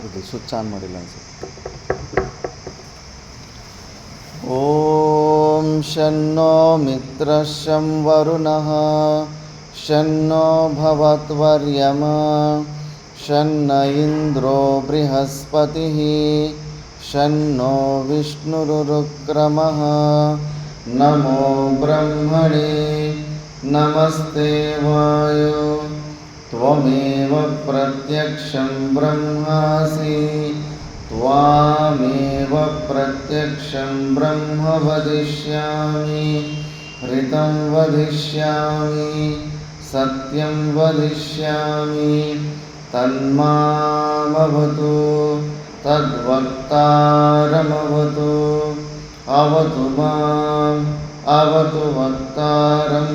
ಇದು switch on ಮಾಡಿಲ್ಲ ಅನ್ಸುತ್ತೆ. ಓಂ ಶನ್ನೋ ಮಿತ್ರಃ ಶಂ ವರುಣಃ ಶನ್ನೋ ಭವತ್ವರ್ಯಮ ಶನ್ನ ಇಂದ್ರೋ ಬೃಹಸ್ಪತಿಃ ಶನ್ನೋ ವಿಷ್ಣುರುರುಕ್ರಮಃ ನಮೋ ಬ್ರಹ್ಮಣೇ ನಮಸ್ತೆ ವಾಯೋ ತ್ವಮೇವ ಪ್ರತ್ಯಕ್ಷಂ ಬ್ರಹ್ಮಾಸಿ ತ್ವಾಮೇವ ಪ್ರತ್ಯಕ್ಷಂ ಬ್ರಹ್ಮ ವದಿಷ್ಯಾಮಿ ಋತಂ ವದಿಷ್ಯಾಮಿ ಸತ್ಯಂ ವದಿಷ್ಯಾಮಿ ತನ್ಮಾಮವತು ತದ್ವಕ್ತಾರಮವತು ಅವತು ಮಾಂ ಅವತು ವಕ್ತಾರಂ.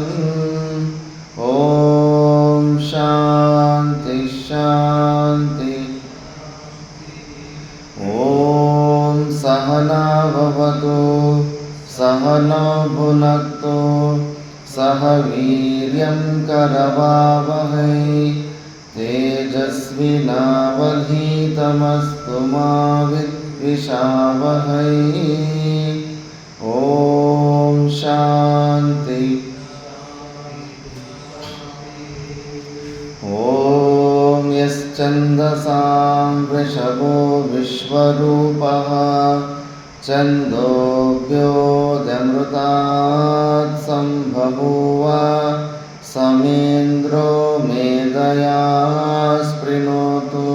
ಓಂ ಶಾಂತಿ ಶಾಂತಿ. ಓಂ ಸಹನಾವವತು ಸಹನೋ ಭುನಕ್ತು ಸಹ ವೀರ್ಯಂ ಕರವಾವಹೈ ತೇಜಸ್ವಿನಾವಧೀತಮಸ್ತು ಮಾ ವಿದ್ವಿಷಾವಹೈ. ಓಂ ಶಾಂತಿ. ಓಂ ಯಶ್ಚಂದಸಾಂ ವೃಷಭೋ ವಿಶ್ವರೂಪಃ ಛಂದೋಭ್ಯೋದಮೃತಾತ್ ಸಂಬಭೂವ ಸಮೇಂದ್ರೋ ಮೇಧಯಾ ಸ್ಪೃಣೋತು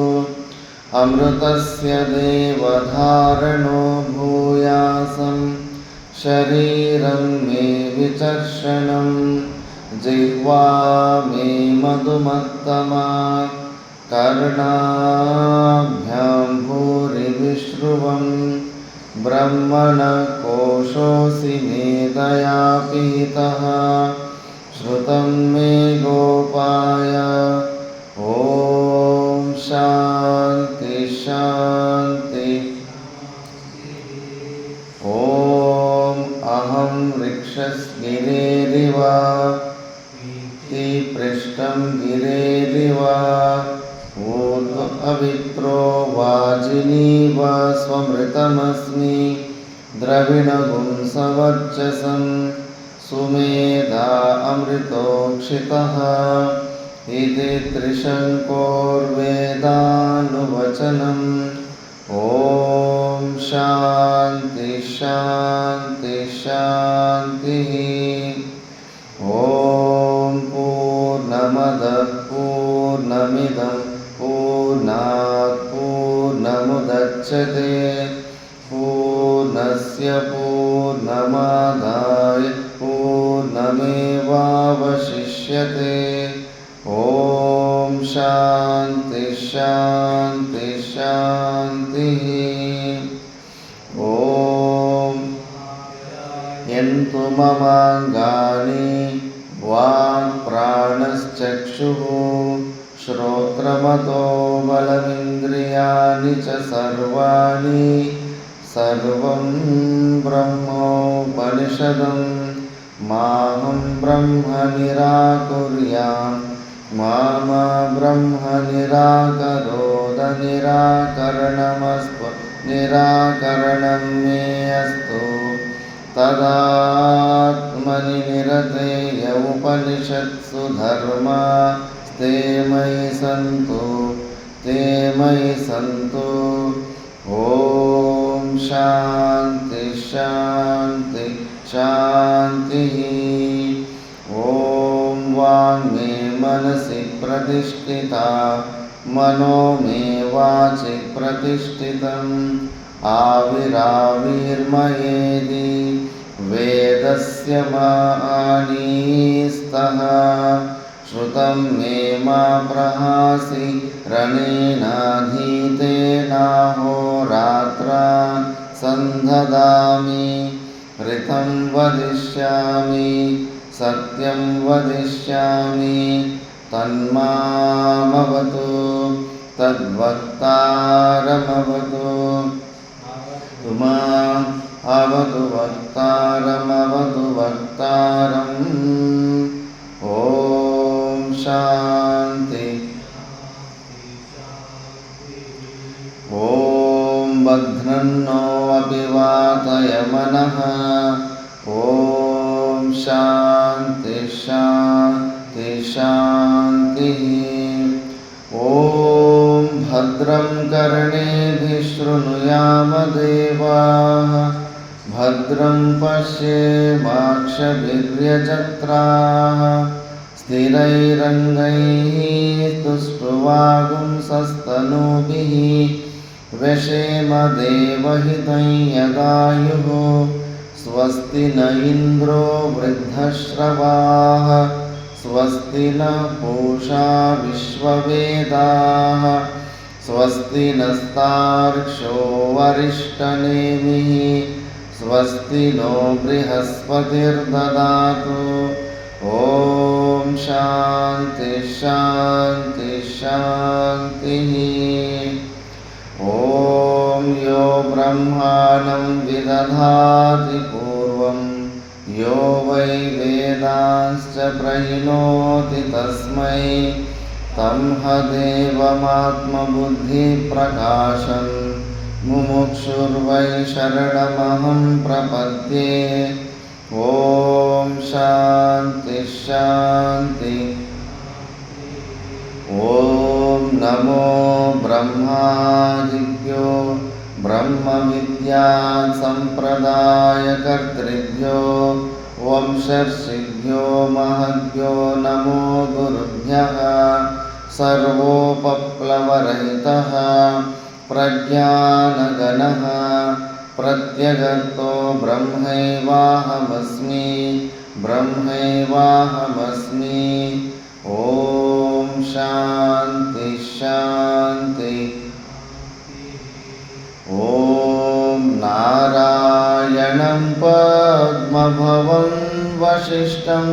ಅಮೃತಸ್ಯ ದೇವಧಾರಣೋ ಭೂಯಾಸಂ ಶರೀರಂ ಮೇ ವಿಚರ್ಷಣಂ ಜಿಹ್ವಾ ಮೇ ಮಧುಮತ್ತಮಾ ಕರ್ಣಾಭ್ಯಾಂ ಭೂರಿವಿಶ್ರುವಂ ಬ್ರಹ್ಮಣ ಕೋಶೋऽसि ಮೇಧಯಾ ಪೀತಃ ಶ್ರುತಂ ಮೇ ಗೋಪಾಯ. ಓಂ ಶಾಂತಿ ಶಾಂತಿ. ಓಂ ಅಹಂ ವೃಕ್ಷಸ್ಗಿರೇರಿವ ಪೃಷ್ಟಂ ಗಿರೇರಿವ ಊರ್ಧ್ವ ಪವಿತ್ರೋ ವಾಜಿನೀವ ಸ್ವಮೃತಮಸ್ಮಿ ದ್ರವಿಣಗುಂ ಸವರ್ಚಸಂ ಸುಮೇಧಾ ಅಮೃತೋಕ್ಷಿತಃ ಇತಿ ತ್ರಿಶಂಕೋರ್ವೇದಾನುವಚನಂ. ಓಂ ಶಾಂತಿ ಶಾಂತಿ ಶಾಂತಿ. ಓಂ ಪೂರ್ಣಮದಃ ಪೂರ್ಣಮಿದಂ ಪೂರ್ಣಾತ್ ಪೂರ್ಣಮುದಚ್ಯತೆ ಪೂರ್ಣಸ್ಯ ಪೂರ್ಣಮಾದಾಯ ಪೂರ್ಣಮೇವಾವಶಿಷ್ಯತೆ. ಓಂ ಶಾಂತಿ ಶಾಂತಿ ಶಾಂತಿ. ಓಂ ಯಂತು ಮಮಾಂಗಾನಿ ವಾಕ್ ಪ್ರಾಣಶ್ಚಕ್ಷುಃ ಶ್ರೋತ್ರಮತೋ ಬಲಮಿಂದ್ರಿಯಾಣಿ ಚ ಸರ್ವಾಣಿ ಸರ್ವಂ ಬ್ರಹ್ಮೋಪನಿಷದಂ ಮಾಹಂ ಬ್ರಹ್ಮ ನಿರಾಕುರ್ಯಾಂ ಮಾ ಬ್ರಹ್ಮ ನಿರಾಕರೋದ ನಿರಾಕರಣಮಸ್ತು ನಿರಾಕರಣಂ ಮೇ ಅಸ್ತು ತದಾತ್ಮನಿ ನಿರತೇಯ ಉಪನಿಷತ್ಸು ಧರ್ಮಾ ತೇ ಮಯಿ ಸಂತು ತೇ ಮಯಿ ಸಂತು. ಓಂ ಶಾಂತಿ ಶಾಂತಿ ಶಾಂತಿ. ಓಂ ವಾಂಗ್ ಮೇ ಮನಸಿ ಪ್ರತಿಷ್ಠಿತಾ ಮನೋ ಮೇ ವಾಚಿ ಪ್ರತಿಷ್ಠಿತಂ ಆವಿರಾವಿರ್ಮಯೇದಿ ವೇದಸ್ಯ ಮಾನೀಸ್ತಃ ಶ್ರುತಂ ಮೇ ಮಾ ಪ್ರಹಾಸಿ ರಣೇನಾಧೀತೇನಾಹೋರಾತ್ರಾನ್ ಸಂದದಾಮಿ ಋತಂ ವದಿಷ್ಯಾಮಿ ಸತ್ಯಂ ವದಿಷ್ಯಾಮಿ ತನ್ಮಾಮವತು ತದ್ವಕ್ತಾರಮವತು ಮಾಂ ಅವತು ವಕ್ತಾರಮವತು ವಕ್ತಾರಂ. ಓಂ ಶಾಂತಿ. बध्नन्नो अपि वातयमनः। ॐ शान्ति शान्ति शान्तिः। ॐ भद्रं कर्णेभिः शृणुयाम देवाः भद्रं पश्येमाक्षभिर्यजत्राः स्थिरैरङ्गैः तुष्टुवागुंसस्तनूभिः व्यशेम देवहितं यदायुः। स्वस्ति न इन्द्रो वृद्धश्रवाः स्वस्ति न पूषा विश्ववेदाः स्वस्ति नस्तार्क्ष्यो वरिष्ठनेमिः स्वस्ति नो बृहस्पतिर्ददातु। ॐ शान्ति शान्ति शान्तिः। ॐ यो ब्रह्माणं विदधाति पूर्वं यो वै वेदांश्च प्रहिणोति तस्मै तं ह देवमात्मबुद्धिप्रकाशं मुमुक्षुर्वै शरणमहं प्रपद्ये। ॐ शान्ति शान्ति। ॐ नमो ब्रह्मादिभ्यो ब्रह्मविद्या सम्प्रदायकर्तृभ्यो वंशर्षिभ्यो महद्भ्यो नमो गुरुभ्यः। सर्वोपप्लवरहितः प्रज्ञानगणः प्रत्यगर्तो ब्रह्मैवाहमस्मि ब्रह्मैवाहमस्मि। ॐ शान्ति शान्ति। ॐ नारायणं पद्मभवं वसिष्ठं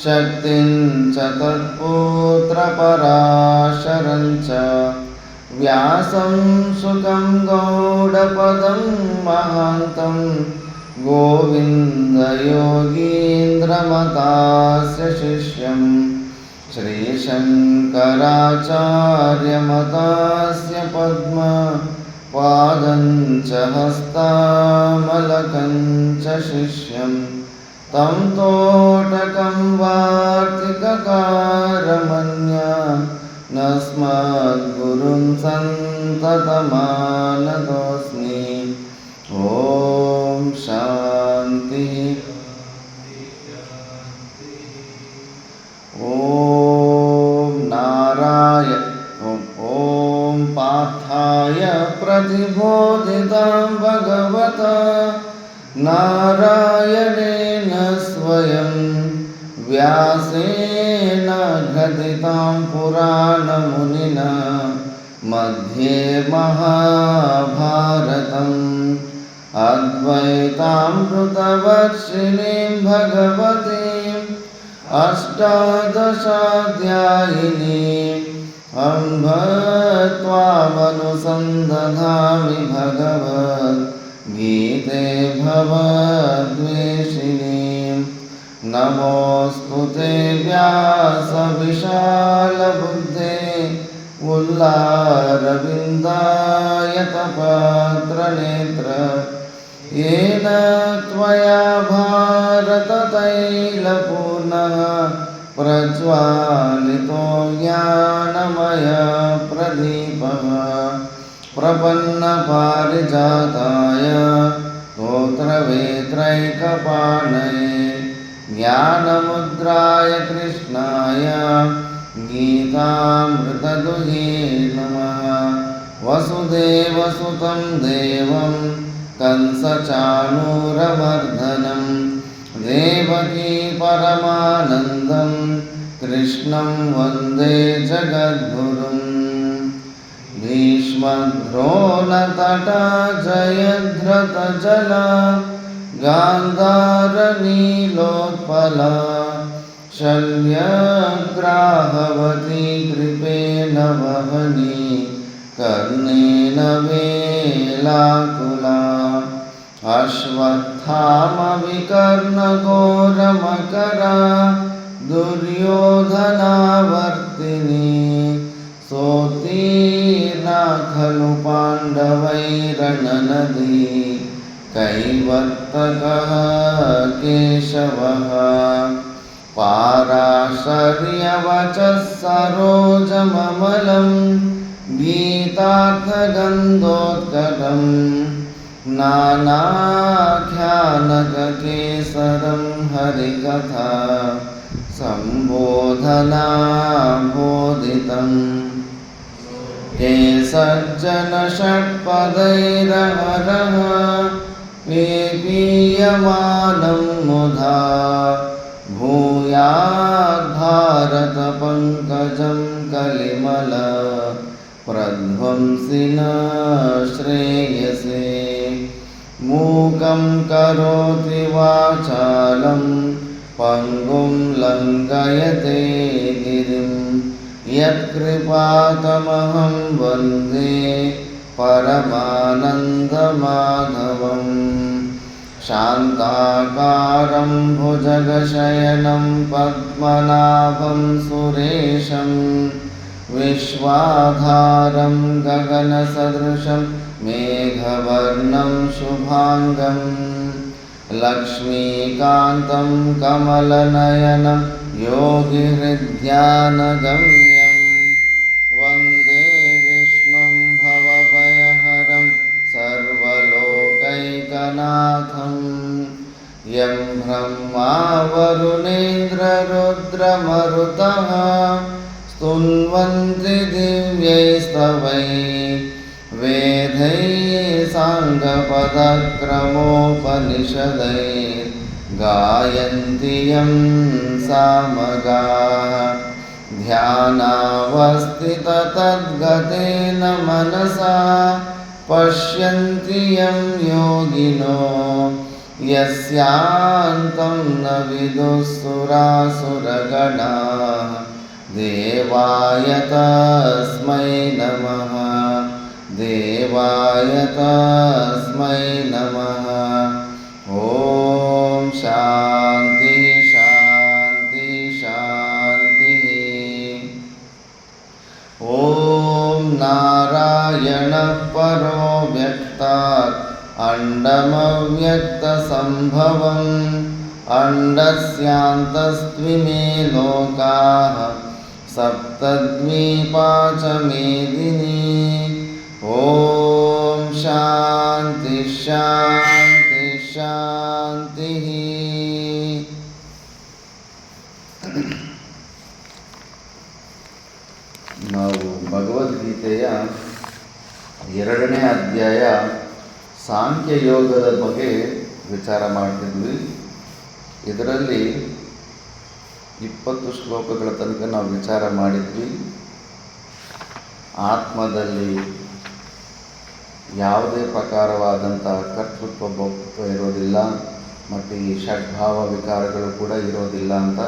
शक्तिं च तत्पुत्रपराशरं च व्यासं सुखं गौडपदं महान्तं गोविन्दयोगीन्द्रमतास्य शिष्यं श्रीशङ्कराचार्यमतास्य पद्मपादं च हस्तामलकं च शिष्यं तं तोटकं वार्तिककारमन्या नस्मद्गुरुं सन्ततमानतोऽस्मि। ॐ शान्ति। ॐ पार्थाय प्रतिबोधितं भगवता नारायणेन स्वयं व्यासेन ग्रथितं पुराणमुनिना मध्ये महाभारतम् अद्वैतामृतवर्षिणीं भगवतीम् अष्टादशाध्यायिनीम् अम्ब त्वामनुसन्दधामि भगवद्गीते भवद्वेषिणीम्। नमोऽस्तु ते व्यासविशालबुद्धे उल्लारविन्दायतपात्रनेत्र येन त्वया भारततैलपूर्णः प्रज्वालितो ज्ञानमयप्रदीपः प्रपन्नपारिजाताय स्तोत्रवेत्रैकपाणये ज्ञानमुद्राय कृष्णाय गीतामृतदुहे नमः। वसुदेवसुतं देवं कंसचाणूरमर्दनं देवकी परमानन्दं कृष्णं वन्दे जगद्गुरुं। भीष्मद्रोणतटा जयद्रथजला गान्धारनीलोत्पला शल्यग्राहवती कृपेण वहनी कर्णेन वेलाकुला अश्वत्थामविकर्णघोरमकरा दुर्योधनावर्तिनी सोत्तीर्णा खलु पाण्डवानां पाण्डवैरणनदी कैवर्तकः केशवः पाराशर्यवचः सरोजममलं गीतार्थगन्धोत्कटं नानाख्यानककेसरं हरिकथा सम्बोधनाबोधितम् केसर्जनषट्पदैरहरः पेपीयमानं मुधा भूयाद्भारतपङ्कजं कलिमल प्रध्वंसिन श्रेयसे मूकं करोति वाचालं पङ्गुं लङ्घयते गिरिं यत्कृपातमहं वन्दे परमानन्दमाधवम् शान्ताकारं भुजगशयनं पद्मनाभं सुरेशं विश्वाधारं गगनसदृशं मेघवर्णं शुभाङ्गं लक्ष्मीकान्तं कमलनयनं योगिहृद्यानगम्यं वन्दे विष्णुं भवभयहरं सर्वलोकैकनाथं यं ब्रह्मा वरुणेन्द्ररुद्रमरुतः स्तुन्वन्ति दिव्यैस्तवैः वेदैः साङ्गपदक्रमोपनिषदैः गायन्ति यं सामगाः ध्यानावस्थिततद्गतेन मनसा पश्यन्ति यं योगिनो यस्यान्तं न विदुःसुरासुरगणाः देवाय तस्मै नमः देवाय तस्मै नमः ॐ शान्ति शान्ति शान्तिः ॐ नारायणः परो व्यक्तात् अण्डमव्यक्तसम्भवम् अण्डस्यान्तस्त्विमे लोकाः सप्तद्वीपा च मेदिनी ॐ शान्ति शान्ति शान्तिः ನಾವು ಭಗವದ್ಗೀತೆಯ 2ನೇ ಅಧ್ಯಾಯ ಸಾಂಖ್ಯಯೋಗದ ಬಗ್ಗೆ ವಿಚಾರ ಮಾಡ್ತಿದ್ವಿ. ಇದರಲ್ಲಿ 20 ಶ್ಲೋಕಗಳ ತನಕ ನಾವು ವಿಚಾರ ಮಾಡಿದ್ವಿ. ಆತ್ಮದಲ್ಲಿ ಯಾವುದೇ ಪ್ರಕಾರವಾದಂಥ ಕರ್ತೃತ್ವ ಭೋಕ್ತೃತ್ವ ಇರೋದಿಲ್ಲ ಮತ್ತು ಈ ಷಡ್ಭಾವ ವಿಕಾರಗಳು ಕೂಡ ಇರೋದಿಲ್ಲ ಅಂತ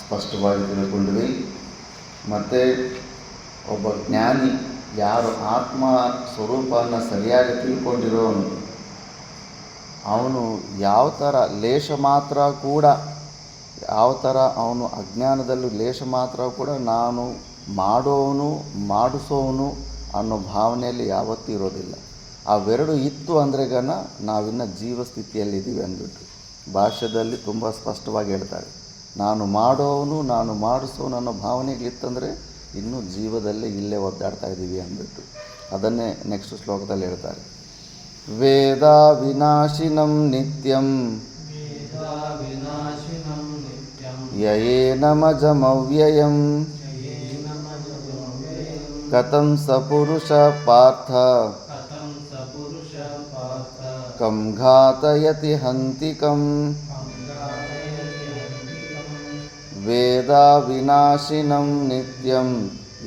ಸ್ಪಷ್ಟವಾಗಿ ತಿಳ್ಕೊಂಡ್ವಿ. ಮತ್ತು ಒಬ್ಬ ಜ್ಞಾನಿ ಯಾರು ಆತ್ಮ ಸ್ವರೂಪವನ್ನು ಸರಿಯಾಗಿ ತಿಳ್ಕೊಂಡಿರೋನು ಅವನು ಯಾವ ಥರ ಲೇಷ ಮಾತ್ರ ಕೂಡ ಅವನು ಅಜ್ಞಾನದಲ್ಲೂ ಲೇಷ ಮಾತ್ರ ಕೂಡ ನಾನು ಮಾಡೋವನು ಮಾಡಿಸೋವನು ಅನ್ನೋ ಭಾವನೆಯಲ್ಲಿ ಯಾವತ್ತೂ ಇರೋದಿಲ್ಲ. ಅವೆರಡು ಇತ್ತು ಅಂದ್ರೆಗನ ನಾವಿನ್ನು ಜೀವ ಸ್ಥಿತಿಯಲ್ಲಿದ್ದೀವಿ ಅಂದ್ಬಿಟ್ಟು ಭಾಷ್ಯದಲ್ಲಿ ತುಂಬ ಸ್ಪಷ್ಟವಾಗಿ ಹೇಳ್ತಾರೆ. ನಾನು ಮಾಡೋವನು ನಾನು ಮಾಡಿಸೋನು ಅನ್ನೋ ಭಾವನೆಗಳಿತ್ತಂದರೆ ಇನ್ನೂ ಜೀವದಲ್ಲೇ ಇಲ್ಲೇ ಒದ್ದಾಡ್ತಾ ಇದ್ದೀವಿ ಅಂದ್ಬಿಟ್ಟು ಅದನ್ನೇ ನೆಕ್ಸ್ಟ್ ಶ್ಲೋಕದಲ್ಲಿ ಹೇಳ್ತಾರೆ. ವೇದ ವಿನಾಶಿನಂ ನಿತ್ಯಂ ಯಯೇನಮಜಮವ್ಯಯಂ ಕಥಂ ಸ ಪುರುಷ ಪಾರ್ಥ ಕಂ ಘಾತಯತಿ ಹಂತಿಕಂ. ವೇದ ವಿನಾಶಿನಂ ನಿತ್ಯಂ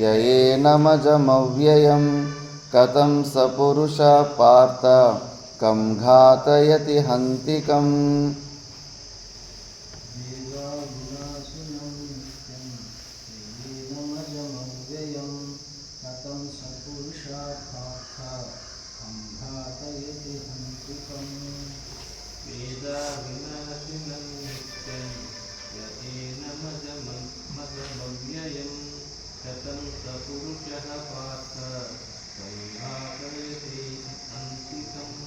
ಯಯೇನಮಜಮವ್ಯಯಂ ಕಥಂ ಸ ಪುರುಷ ಪಾರ್ಥ ಕಂ ಘಾತಯತಿ ಹಂತಿಕಂ. संघातयते अन्तिकम्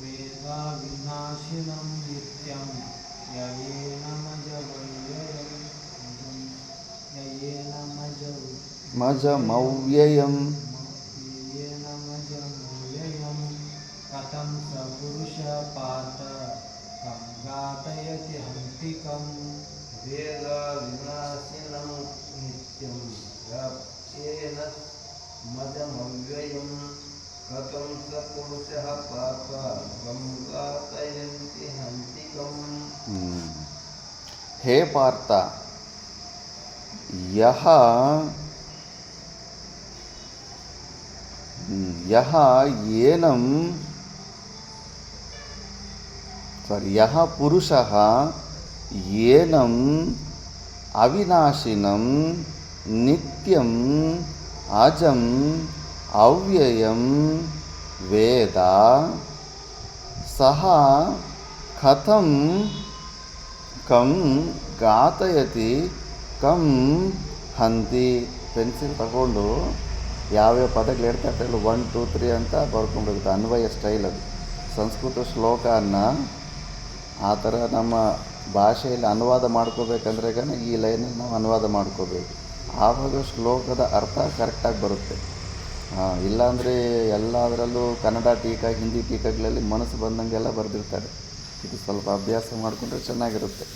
वेदाविनाशिनं नित्यं मजमव्ययम् कथं स पुरुषः पार्थ कं घातयति हन्तिकम् वेदाविनाशिनं नित्यं येन मदमव्ययं कथं स पुरुषः पार्थ कं घातयति हन्तिकम्। हे पार्थ, यह पुरुषः येनम् अविनाशिनं नित्यम् अजम् अव्ययं वेद सः कथं कं घातयति कं हन्ति. ಪೆನ್ಸಿಲ್ ತಗೊಂಡು ಯಾವ್ಯಾವ ಪದಗಳು ಹೇಳ್ತಾ ಇರ್ತಾಯಿಲ್ಲ 1 2 3 ಅಂತ ಬರ್ಕೊಂಡ್ಬಿಡುತ್ತೆ. ಅನ್ವಯ ಸ್ಟೈಲ್ ಅದು. ಸಂಸ್ಕೃತ ಶ್ಲೋಕನ ಆ ಥರ ನಮ್ಮ ಭಾಷೆಯಲ್ಲಿ ಅನುವಾದ ಮಾಡ್ಕೋಬೇಕಂದ್ರೆ ಈ ಲೈನಲ್ಲಿ ನಾವು ಅನುವಾದ ಮಾಡ್ಕೋಬೇಕು. ಆವಾಗ ಶ್ಲೋಕದ ಅರ್ಥ ಕರೆಕ್ಟಾಗಿ ಬರುತ್ತೆ. ಇಲ್ಲಾಂದರೆ ಎಲ್ಲದರಲ್ಲೂ ಕನ್ನಡ ಟೀಕಾ ಹಿಂದಿ ಟೀಕಾಗಳಲ್ಲಿ ಮನಸ್ಸು ಬಂದಂಗೆಲ್ಲ ಬರೆದಿರ್ತಾರೆ. ಇದು ಸ್ವಲ್ಪ ಅಭ್ಯಾಸ ಮಾಡಿಕೊಂಡ್ರೆ ಚೆನ್ನಾಗಿರುತ್ತೆ.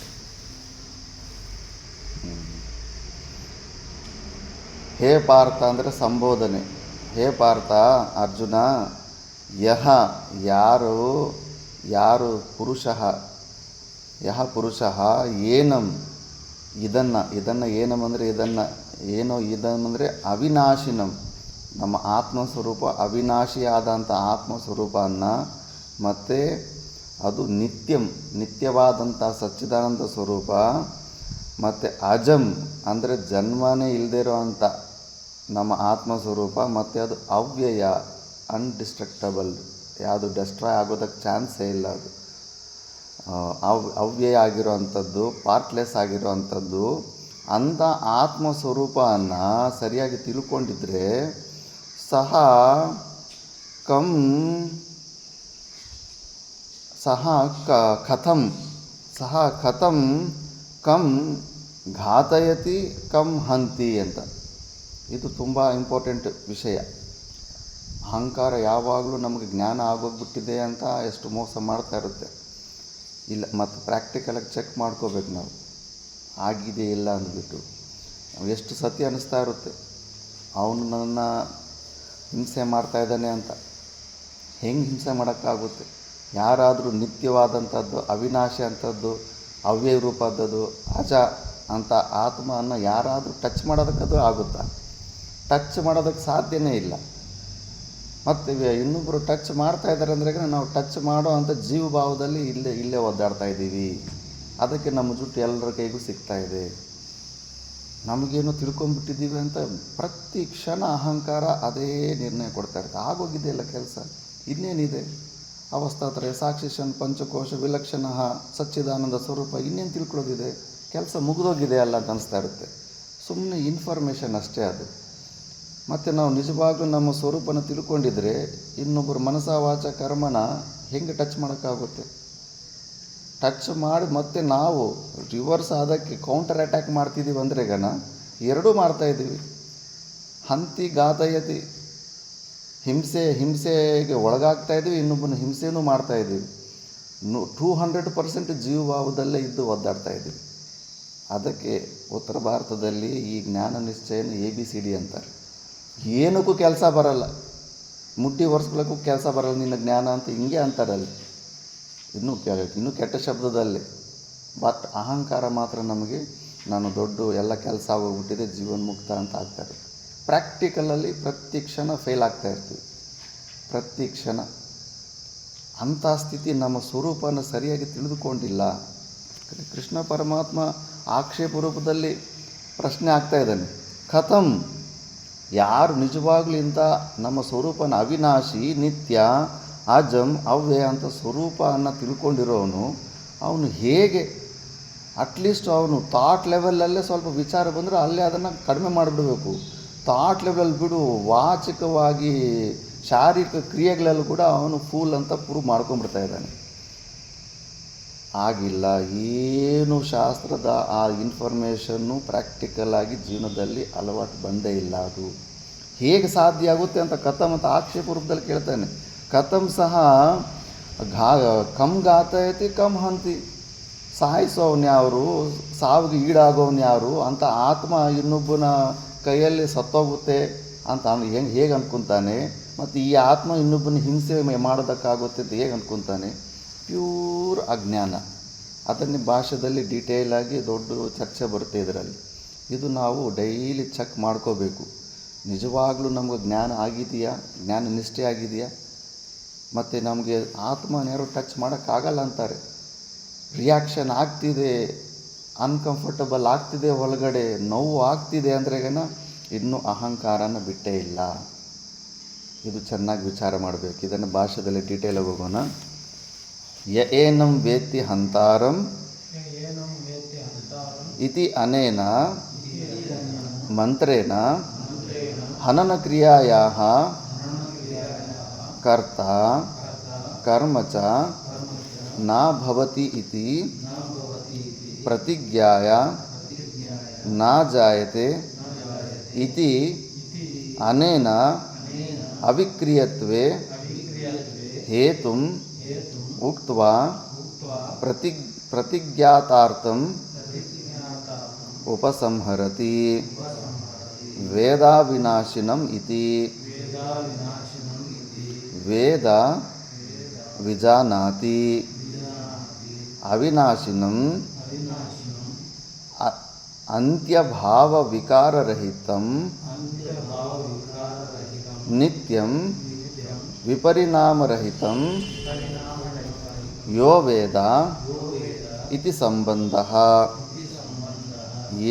ಹೇ ಪಾರ್ಥ ಅಂದರೆ ಸಂಬೋಧನೆ. ಹೇ ಪಾರ್ಥ, ಅರ್ಜುನ, ಯಾರು ಪುರುಷಃ ಏನಂ ಇದನ್ನು ಏನಂ ಅಂದರೆ ಇದನ್ನಂದರೆ ಅವಿನಾಶಿನಂ, ನಮ್ಮ ಆತ್ಮಸ್ವರೂಪ ಅವಿನಾಶಿಯಾದಂಥ ಆತ್ಮಸ್ವರೂಪವನ್ನು, ಮತ್ತು ಅದು ನಿತ್ಯವಾದಂಥ ಸಚ್ಚಿದಾನಂದ ಸ್ವರೂಪ, ಮತ್ತು ಅಜಂ ಅಂದರೆ ಜನ್ಮನೇ ಇಲ್ಲದೇ ಇರೋವಂಥ ನಮ್ಮ ಆತ್ಮಸ್ವರೂಪ, ಮತ್ತು ಅದು ಅವ್ಯಯ ಅನ್ಡಿಸ್ಟ್ರಕ್ಟಬಲ್, ಯಾವುದು ಡೆಸ್ಟ್ರಾಯ್ ಆಗೋದಕ್ಕೆ ಚಾನ್ಸೇ ಇಲ್ಲ. ಅದು ಅವ್ಯಯ ಆಗಿರೋವಂಥದ್ದು, ಪಾರ್ಟ್ಲೆಸ್ ಆಗಿರೋವಂಥದ್ದು. ಅಂಥ ಆತ್ಮಸ್ವರೂಪವನ್ನು ಸರಿಯಾಗಿ ತಿಳ್ಕೊಂಡಿದ್ರೆ ಸಹ ಕಥಂ ಕಂ ಘಾತಯತಿ ಕಂ ಹಂತಿ ಅಂತ. ಇದು ತುಂಬ ಇಂಪಾರ್ಟೆಂಟ್ ವಿಷಯ. ಅಹಂಕಾರ ಯಾವಾಗಲೂ ನಮಗೆ ಜ್ಞಾನ ಆಗೋಗ್ಬಿಟ್ಟಿದೆ ಅಂತ ಎಷ್ಟು ಮೋಸ ಮಾಡ್ತಾ ಇರುತ್ತೆ. ಇಲ್ಲ, ಮತ್ತು ಪ್ರಾಕ್ಟಿಕಲಾಗಿ ಚೆಕ್ ಮಾಡ್ಕೋಬೇಕು ನಾವು, ಆಗಿದೆ ಇಲ್ಲ ಅಂದ್ಬಿಟ್ಟು. ನಾವು ಎಷ್ಟು ಸತಿ ಅನ್ನಿಸ್ತಾ ಇರುತ್ತೆ ಅವನು ನನ್ನ ಹಿಂಸೆ ಮಾಡ್ತಾಯಿದ್ದಾನೆ ಅಂತ. ಹೆಂಗೆ ಹಿಂಸೆ ಮಾಡೋಕ್ಕಾಗುತ್ತೆ? ಯಾರಾದರೂ ನಿತ್ಯವಾದಂಥದ್ದು, ಅವಿನಾಶಿ ಅಂಥದ್ದು, ಅವ್ಯಯ ರೂಪದ್ದು, ಅಜ ಅಂತ ಆತ್ಮವನ್ನು ಯಾರಾದರೂ ಟಚ್ ಮಾಡೋದಕ್ಕದು ಆಗುತ್ತಾ? ಟಚ್ ಮಾಡೋದಕ್ಕೆ ಸಾಧ್ಯನೇ ಇಲ್ಲ. ಮತ್ತು ಇನ್ನೊಬ್ಬರು ಟಚ್ ಮಾಡ್ತಾಯಿದ್ದಾರೆ ಅಂದರೆ ನಾವು ಟಚ್ ಮಾಡೋ ಅಂಥ ಜೀವಭಾವದಲ್ಲಿ ಇಲ್ಲೇ ಒದ್ದಾಡ್ತಾ ಇದ್ದೀವಿ. ಅದಕ್ಕೆ ನಮ್ಮ ಜುಟ್ಟು ಎಲ್ಲರ ಕೈಗೂ ಸಿಗ್ತಾಯಿದೆ. ನಮಗೇನು ತಿಳ್ಕೊಂಬಿಟ್ಟಿದ್ದೀವಿ ಅಂತ ಪ್ರತಿ ಕ್ಷಣ ಅಹಂಕಾರ ಅದೇ ನಿರ್ಣಯ ಕೊಡ್ತಾ ಇರುತ್ತೆ. ಆಗೋಗಿದೆಯಲ್ಲ ಕೆಲಸ, ಇನ್ನೇನಿದೆ? ಅವಸ್ಥಾತ್ರಯ ಸಾಕ್ಷಿಷನ್ ಪಂಚಕೋಶ ವಿಲಕ್ಷಣ ಸಚ್ಚಿದಾನಂದ ಸ್ವರೂಪ, ಇನ್ನೇನು ತಿಳ್ಕೊಳ್ಳೋದಿದೆ? ಕೆಲಸ ಮುಗಿದೋಗಿದೆ ಅಲ್ಲ ಅಂತ ಅನಿಸ್ತಾ ಇರುತ್ತೆ. ಸುಮ್ಮನೆ ಇನ್ಫಾರ್ಮೇಷನ್ ಅಷ್ಟೇ ಅದು. ಮತ್ತು ನಾವು ನಿಜವಾಗ್ಲೂ ನಮ್ಮ ಸ್ವರೂಪನ ತಿಳ್ಕೊಂಡಿದ್ರೆ ಇನ್ನೊಬ್ಬರು ಮನಸ ವಾಚ ಕರ್ಮನ ಹೆಂಗೆ ಟಚ್ ಮಾಡೋಕ್ಕಾಗುತ್ತೆ? ಟಚ್ ಮಾಡಿ ಮತ್ತೆ ನಾವು ರಿವರ್ಸ್ ಅದಕ್ಕೆ ಕೌಂಟರ್ ಅಟ್ಯಾಕ್ ಮಾಡ್ತಿದ್ದೀವಿ ಅಂದರೆ ಎರಡೂ ಮಾಡ್ತಾಯಿದ್ದೀವಿ. ಹಂತಿ ಘಾತಯತಿ, ಹಿಂಸೆಗೆ ಒಳಗಾಗ್ತಾಯಿದ್ದೀವಿ, ಇನ್ನೊಬ್ಬನ ಹಿಂಸೆನೂ ಮಾಡ್ತಾಯಿದ್ದೀವಿ. 200% ಜೀವಭಾವದಲ್ಲೇ ಇದ್ದು ಒದ್ದಾಡ್ತಾಯಿದ್ದೀವಿ. ಅದಕ್ಕೆ ಉತ್ತರ ಭಾರತದಲ್ಲಿ ಈ ಜ್ಞಾನ ನಿಶ್ಚಯನ ABCD ಅಂತಾರೆ. ಏನಕ್ಕೂ ಕೆಲಸ ಬರಲ್ಲ, ಮುಟ್ಟಿ ವರ್ಷಗಳಕ್ಕೂ ಕೆಲಸ ಬರಲ್ಲ ನಿನ್ನ ಜ್ಞಾನ ಅಂತ ಹಿಂಗೆ ಅಂತಾರಲ್ಲಿ. ಇನ್ನೂ ಕೆಟ್ಟ ಶಬ್ದದಲ್ಲಿ. ಬಟ್ ಅಹಂಕಾರ ಮಾತ್ರ ನಮಗೆ ನಾನು ದೊಡ್ಡ ಎಲ್ಲ ಕೆಲಸ ಆಗೋಗ್ಬಿಟ್ಟಿದೆ, ಜೀವನ್ಮುಕ್ತ ಅಂತ ಆಗ್ತಾರೆ. ಪ್ರಾಕ್ಟಿಕಲಲ್ಲಿ ಪ್ರತಿ ಕ್ಷಣ ಫೇಲ್ ಆಗ್ತಾಯಿರ್ತೀವಿ, ಪ್ರತಿ ಕ್ಷಣ. ಅಂಥ ಸ್ಥಿತಿ ನಮ್ಮ ಸ್ವರೂಪನ ಸರಿಯಾಗಿ ತಿಳಿದುಕೊಂಡಿಲ್ಲ. ಕೃಷ್ಣ ಪರಮಾತ್ಮ ಆಕ್ಷೇಪ ರೂಪದಲ್ಲಿ ಪ್ರಶ್ನೆ ಆಗ್ತಾಯಿದ್ದಾನೆ. ಕಥಂ, ಯಾರು ನಿಜವಾಗ್ಲೂ ಇಂಥ ನಮ್ಮ ಸ್ವರೂಪನ ಅವಿನಾಶಿ, ನಿತ್ಯ, ಅಜಂ, ಅವ್ಯಯ ಅಂತ ಸ್ವರೂಪವನ್ನು ತಿಳ್ಕೊಂಡಿರೋನು, ಅವನು ಹೇಗೆ ಅಟ್ಲೀಸ್ಟ್ ಅವನು ಥಾಟ್ ಲೆವೆಲಲ್ಲೇ ಸ್ವಲ್ಪ ವಿಚಾರ ಬಂದರೆ ಅಲ್ಲೇ ಅದನ್ನು ಕಡಿಮೆ ಮಾಡಿಬಿಡಬೇಕು. ಥಾಟ್ ಲೆವೆಲ್ ಬಿಡು, ವಾಚಿಕವಾಗಿ ಶಾರೀರಿಕ ಕ್ರಿಯೆಗಳಲ್ಲೂ ಕೂಡ ಅವನು ಫೂಲ್ ಅಂತ ಪ್ರೂವ್ ಮಾಡ್ಕೊಂಡ್ಬಿಡ್ತಾ ಇದ್ದಾನೆ. ಆಗಿಲ್ಲ, ಏನು ಶಾಸ್ತ್ರದ ಆ ಇನ್ಫಾರ್ಮೇಷನ್ನು ಪ್ರಾಕ್ಟಿಕಲ್ ಆಗಿ ಜೀವನದಲ್ಲಿ ಅಲವಾಟು ಬಂದೇ ಇಲ್ಲ. ಅದು ಹೇಗೆ ಸಾಧ್ಯ ಆಗುತ್ತೆ ಅಂತ ಕಥಮ್ ಅಂತ ಆಕ್ಷೇಪ ರೂಪದಲ್ಲಿ ಕೇಳ್ತಾನೆ. ಕಥಮ್ ಸಹ ಕಮ್ ಘಾತಯತಿ ಕಮ್ ಹಂತಿ, ಸಾಯಿಸೋವ್ನ್ಯಾವರು, ಸಾವಿಗೆ ಈಡಾಗೋವ್ನ್ಯಾರು ಅಂತ ಆತ್ಮ ಇನ್ನೊಬ್ಬನ ಕೈಯಲ್ಲಿ ಸತ್ತೋಗುತ್ತೆ ಅಂತ ಹೇಗೆ ಅನ್ಕೊತಾನೆ. ಮತ್ತು ಈ ಆತ್ಮ ಇನ್ನೊಬ್ಬನ ಹಿಂಸೆ ಮಾಡೋದಕ್ಕಾಗುತ್ತೆ ಅಂತ ಹೇಗೆ ಅನ್ಕೊತಾನೆ. ಪ್ಯೂರ್ ಅಜ್ಞಾನ. ಅದನ್ನು ಭಾಷೆಯಲ್ಲಿ ಡೀಟೇಲಾಗಿ ದೊಡ್ಡ ಚರ್ಚೆ ಬರುತ್ತೆ ಇದರಲ್ಲಿ. ಇದು ನಾವು ಡೈಲಿ ಚೆಕ್ ಮಾಡ್ಕೋಬೇಕು. ನಿಜವಾಗ್ಲೂ ನಮಗೆ ಜ್ಞಾನ ಆಗಿದೆಯಾ, ಜ್ಞಾನ ನಿಷ್ಠೆ ಆಗಿದೆಯಾ. ಮತ್ತು ನಮಗೆ ಆತ್ಮನೇರು ಟಚ್ ಮಾಡೋಕ್ಕಾಗಲ್ಲ ಅಂತಾರೆ. ರಿಯಾಕ್ಷನ್ ಆಗ್ತಿದೆ, ಅನ್ಕಂಫರ್ಟಬಲ್ ಆಗ್ತಿದೆ, ಒಳಗಡೆ ನೋವು ಆಗ್ತಿದೆ ಅಂದ್ರೆಗನ ಇನ್ನೂ ಅಹಂಕಾರನ ಬಿಟ್ಟೇ ಇಲ್ಲ. ಇದು ಚೆನ್ನಾಗಿ ವಿಚಾರ ಮಾಡಬೇಕು. ಇದನ್ನು ಭಾಷೆಯಲ್ಲಿ ಡೀಟೇಲಾಗಿ ಹೋಗೋಣ. ಯ ಏನಂ ವೇತ್ತಿ ಹಂತಾರಂ ಇತಿ ಅನೇನ ಮಂತ್ರೇಣ ಹನನಕ್ರಿಯಾಯಾಃ ಕರ್ತ ಕರ್ಮ ಚ ನ ಭವತಿ ಇತಿ ಪ್ರತಿಜ್ಞಾಯ ನ ಜಾಯತೆ ಇತಿ ಅನೇನ ಅವಿಕ್ರಿಯತ್ವೇ ಹೇತುಂ ಉಕ್ತ್ವಾ ಪ್ರತಿಜ್ಞಾತಾರ್ಥಂ ಉಪಸಂಹರತಿ ವೇದಾವಿನಾಶಿನಂ ಇತಿ ವೇದ ವಿಜಾನಾತಿ ಅವಿನಾಶಿನಂ ಅಂತ್ಯಭಾವವಿಕಾರರಹಿತಂ ನಿತ್ಯಂ ವಿಪರಿಣಾಮರಹಿತಂ ಯೋ ವೇದ ಇತಿ ಸಂಬಂಧಃ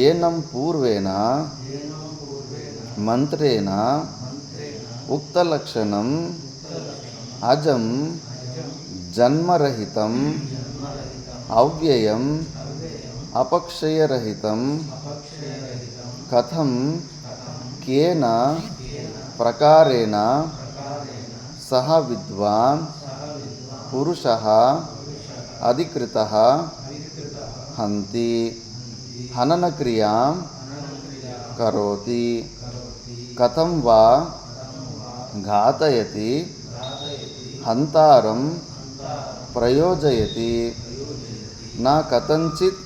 ಏನಂ ಪೂರ್ವೇಣ ಮಂತ್ರೇಣ ಉಕ್ತಲಕ್ಷಣಂ ಅಜಂ ಜನ್ಮರಹಿತಂ ಅವ್ಯಯಂ ಅಪಕ್ಷಯರಹಿತಂ ಕಥಂ ಕೇನ ಪ್ರಕಾರೇಣ ಸಹ ವಿದ್ವಾನ್ ಪುರುಷಃ ಅಧಿಕೃತಃ ಹಂತಿ ಹನನಕ್ರಿಯಾಂ ಕರೋತಿ ಕಥಂ ವಾ ಘಾತಯತಿ ಹಂತಾರಂ ಪ್ರಯೋಜಯತಿ ನ ಕಥಂಚಿತ್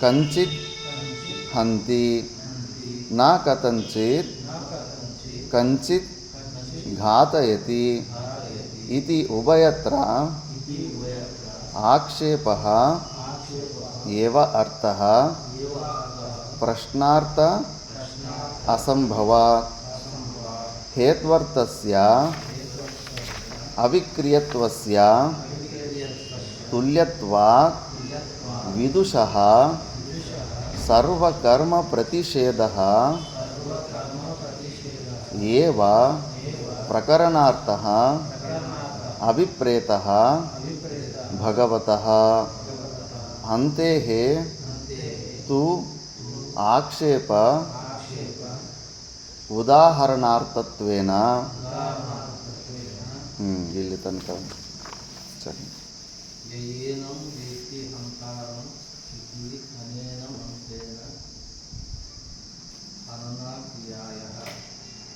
ಕಂಚಿತ್ ಹಂತಿ ನ ಕಥಂಚಿತ್ ಕಂಚಿತ್ ಘಾತಯತಿ ಇತಿ ಉಭಯತ್ರ ಆಕ್ಷೇಪಃ ಏವ ಅರ್ಥಃ ಪ್ರಶ್ನಾರ್ಥ ಅಸಂಭವಾತ್ ಹೇತ್ವರ್ಥಸ್ಯ ಅವಿಕ್ರಿಯತ್ವಸ್ಯ ತುಲ್ಯತ್ವಾತ್ ವಿದುಷಃ ಸರ್ವಕರ್ಮ ಪ್ರತಿಷೇಧಃ ಏವ ಪ್ರಕರಣಾರ್ಥಃ ಅಭಿಪ್ರೇತಃ ಭಗವತಃ ಅಂತೆಃ ತು ಆಕ್ಷೇಪ ಉದಾಹರಣಾರ್ಥತ್ವೇನ ಇಲ್ಲಿ ತನಕ ಸರಿ. ಯಯೇನಂ ವೇತ್ತಿ ಹಂತಾರಂ ಇತಿ ಅನೇನ ಮಂತ್ರೇಣ ಹನನಕ್ರಿಯಾಯಾಃ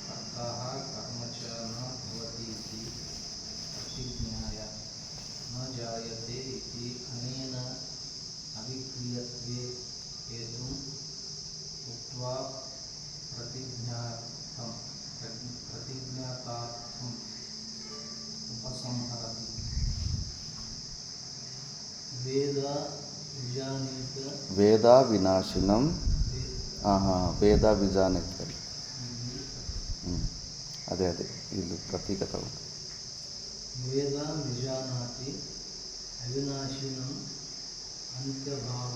ಕರ್ತಃ ಕರ್ಮ ಚ ನ ಭವತಿ ಇತಿ ಪ್ರತಿಜ್ಞಾಯ ನ ಜಾಯತೆ ಇತಿ ಅನೇನ ಅವಿಕ್ರಿಯತ್ವೇ ಹೇತುಂ ಉಕ್ತ್ವಾ ಪ್ರತಿಜ್ಞಾತಾರ್ಥಂ ಉಪಸಂಹರತಿ ವೇದ ವಿನಾಶಿನಂ ವೇದ ವಿಜಾನಿತ ಅದೇ ಇಲ್ಲಿ ಪ್ರತೀಕ ತಗೊಂಡು ವೇದ ವಿಜಾನಾತಿ ಅವಿನಾಶಿನಂ ಅಂತ್ಯಭಾವ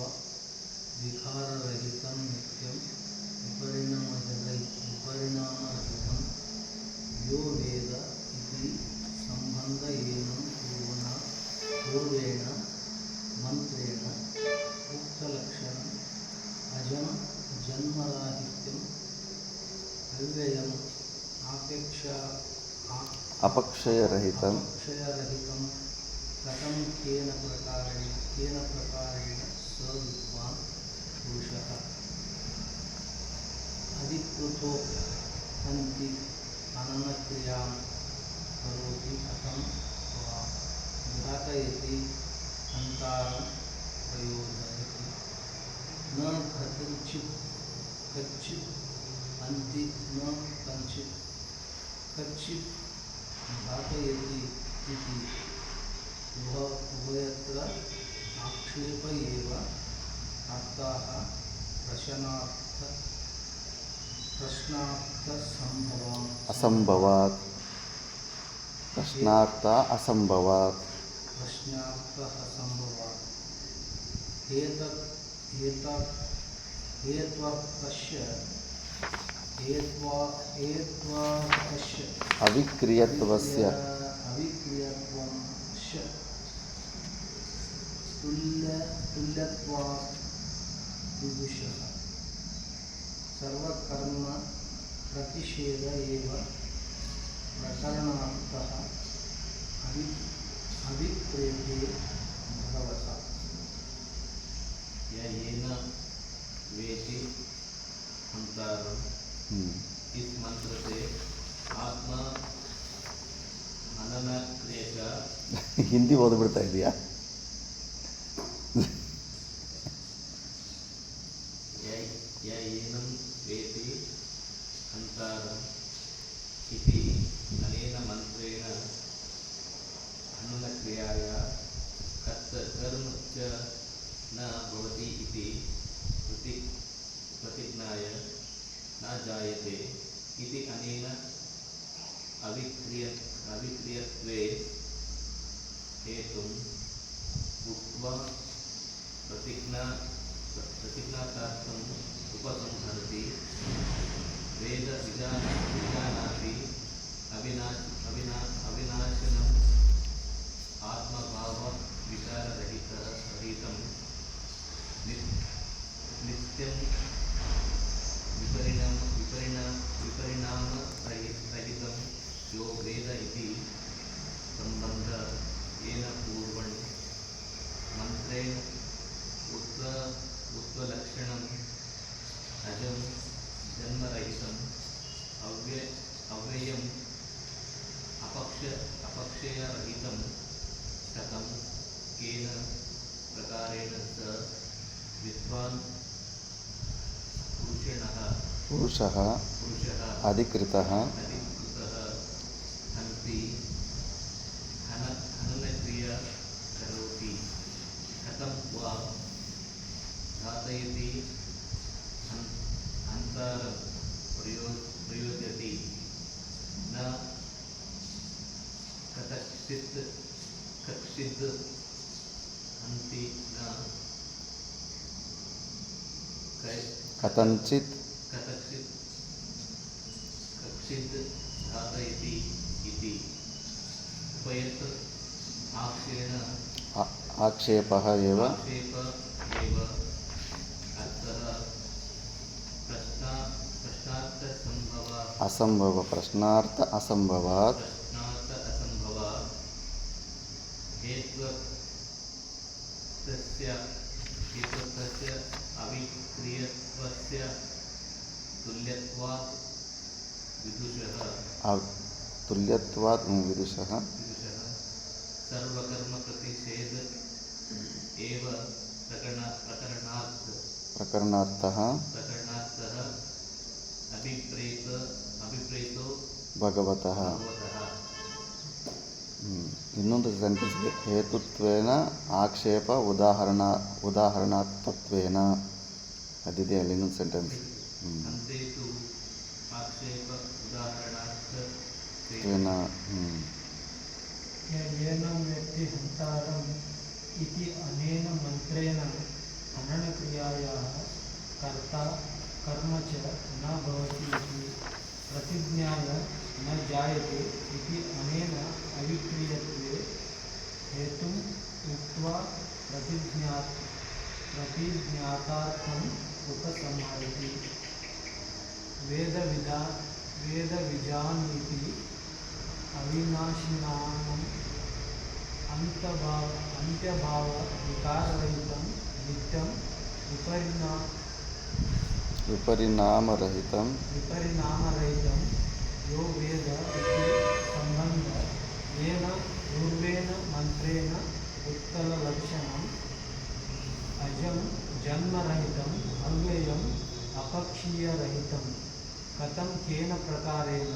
ವಿಕಾರರಹಿತಂ ನಿತ್ಯಂ ವಿಪರಿಣಾಮರಹಿತಂ ಯೋ ವೇದ ಇತಿ ಸಂಬಂಧ ಏನಂ ಪೂರ್ವೇಣ ಮಂತ್ರೇಣ ಉಕ್ತಲಕ್ಷಣಂ ಅಜಂ ಜನ್ಮರಾಹಿತ್ಯಂ अव्ययम् आपेक्षा अपक्षयरहितं अपक्षयरहितं कथं केन प्रकारेण स विद्वान् पुरुषः अधिकृतो हन्ति अननक्रियां करोति कथं वा घातयति हन्तारं प्रयोजयति न कथञ्चित् हन्ति न कच्चित् घातयति इति उभयत्र आक्षेप एव अर्थाः असंभवात् प्रश्नार्थ असंभवात् अविक्रियत्वस्य तुल्यत्वात् विदुषः सर्वकर्म प्रतिषेध एव प्रकरणार्थः अभिप्रेते भगवता येन वेति हंतारम। इस मंत्र से आत्मा मनन क्रिया का ಹಿಂದಿ ಓದ್ಬಿಡ್ತಾ ಇದೆಯಾ? येनं वेति हंतारम इति अनेन मंत्रेण हननक्रियाया कर्म च न भवति इति प्रतिज्ञाय न जायते इति अनेन अविक्रियत्वे हेतुम् उक्त्वा प्रतिज्ञार्थम् उपसंहरति। वेद विजानाति अविनाशनम् आत्मभाव विचाररहितं नित्यं विपरिणामरहितं यो वेद इति संबंध येन पूर्वं मंत्रेण उत्वलक्षणम् अजं जन्मरहितं अव्ययम् अपक्षयरहितं कथं केन प्रकारेण स विद्वान् पुरुषः अधिकृतः हन्ति हननक्रिया करोति कथं वा घातयति हन्तारं प्रयोजयति न कथचित् हन्ति न कथञ्चित् घातयति इति उपयत् आक्षेपः एव प्रश्नार्थ असंभवात् हेत्वस्य अविक्रियत्वस्य तुल्यत्वात् विदुषः सर्वकर्म प्रतिषेध एव प्रकरणार्थः अभिप्रेतो भगवतः। ಇನ್ನೊಂದು ಸೆಂಟೆನ್ಸ್ ಇದೆ, ಹೇತುತ್ವೇನ ಆಕ್ಷೇಪ ಉದಾಹರಣಾತ್ವೇನ ಅದಿದೆ ಅಲ್ಲಿ ಇನ್ನೊಂದು ಸೆಂಟೆನ್ಸ್. येनं वेत्ति हन्तारम् इति अनेन मन्त्रेण हननक्रियायाः कर्ता कर्म च न भवति इति प्रतिज्ञाय न जायते इति अनेन अविक्रियत्वे हेतुम् उक्त्वा प्रतिज्ञातार्थम् उपसंहरति। वेदविजानीति अविनाशिनाम् अंत्यभावविकाररहितं नित्यं विपरिणामरहितं यो वेद इति सम्बन्ध येन पूर्वेण मन्त्रेण उत्तरलक्षणम् अजं जन्मरहितम् अव्ययम् अपक्षीयरहितं कथं केन प्रकारेण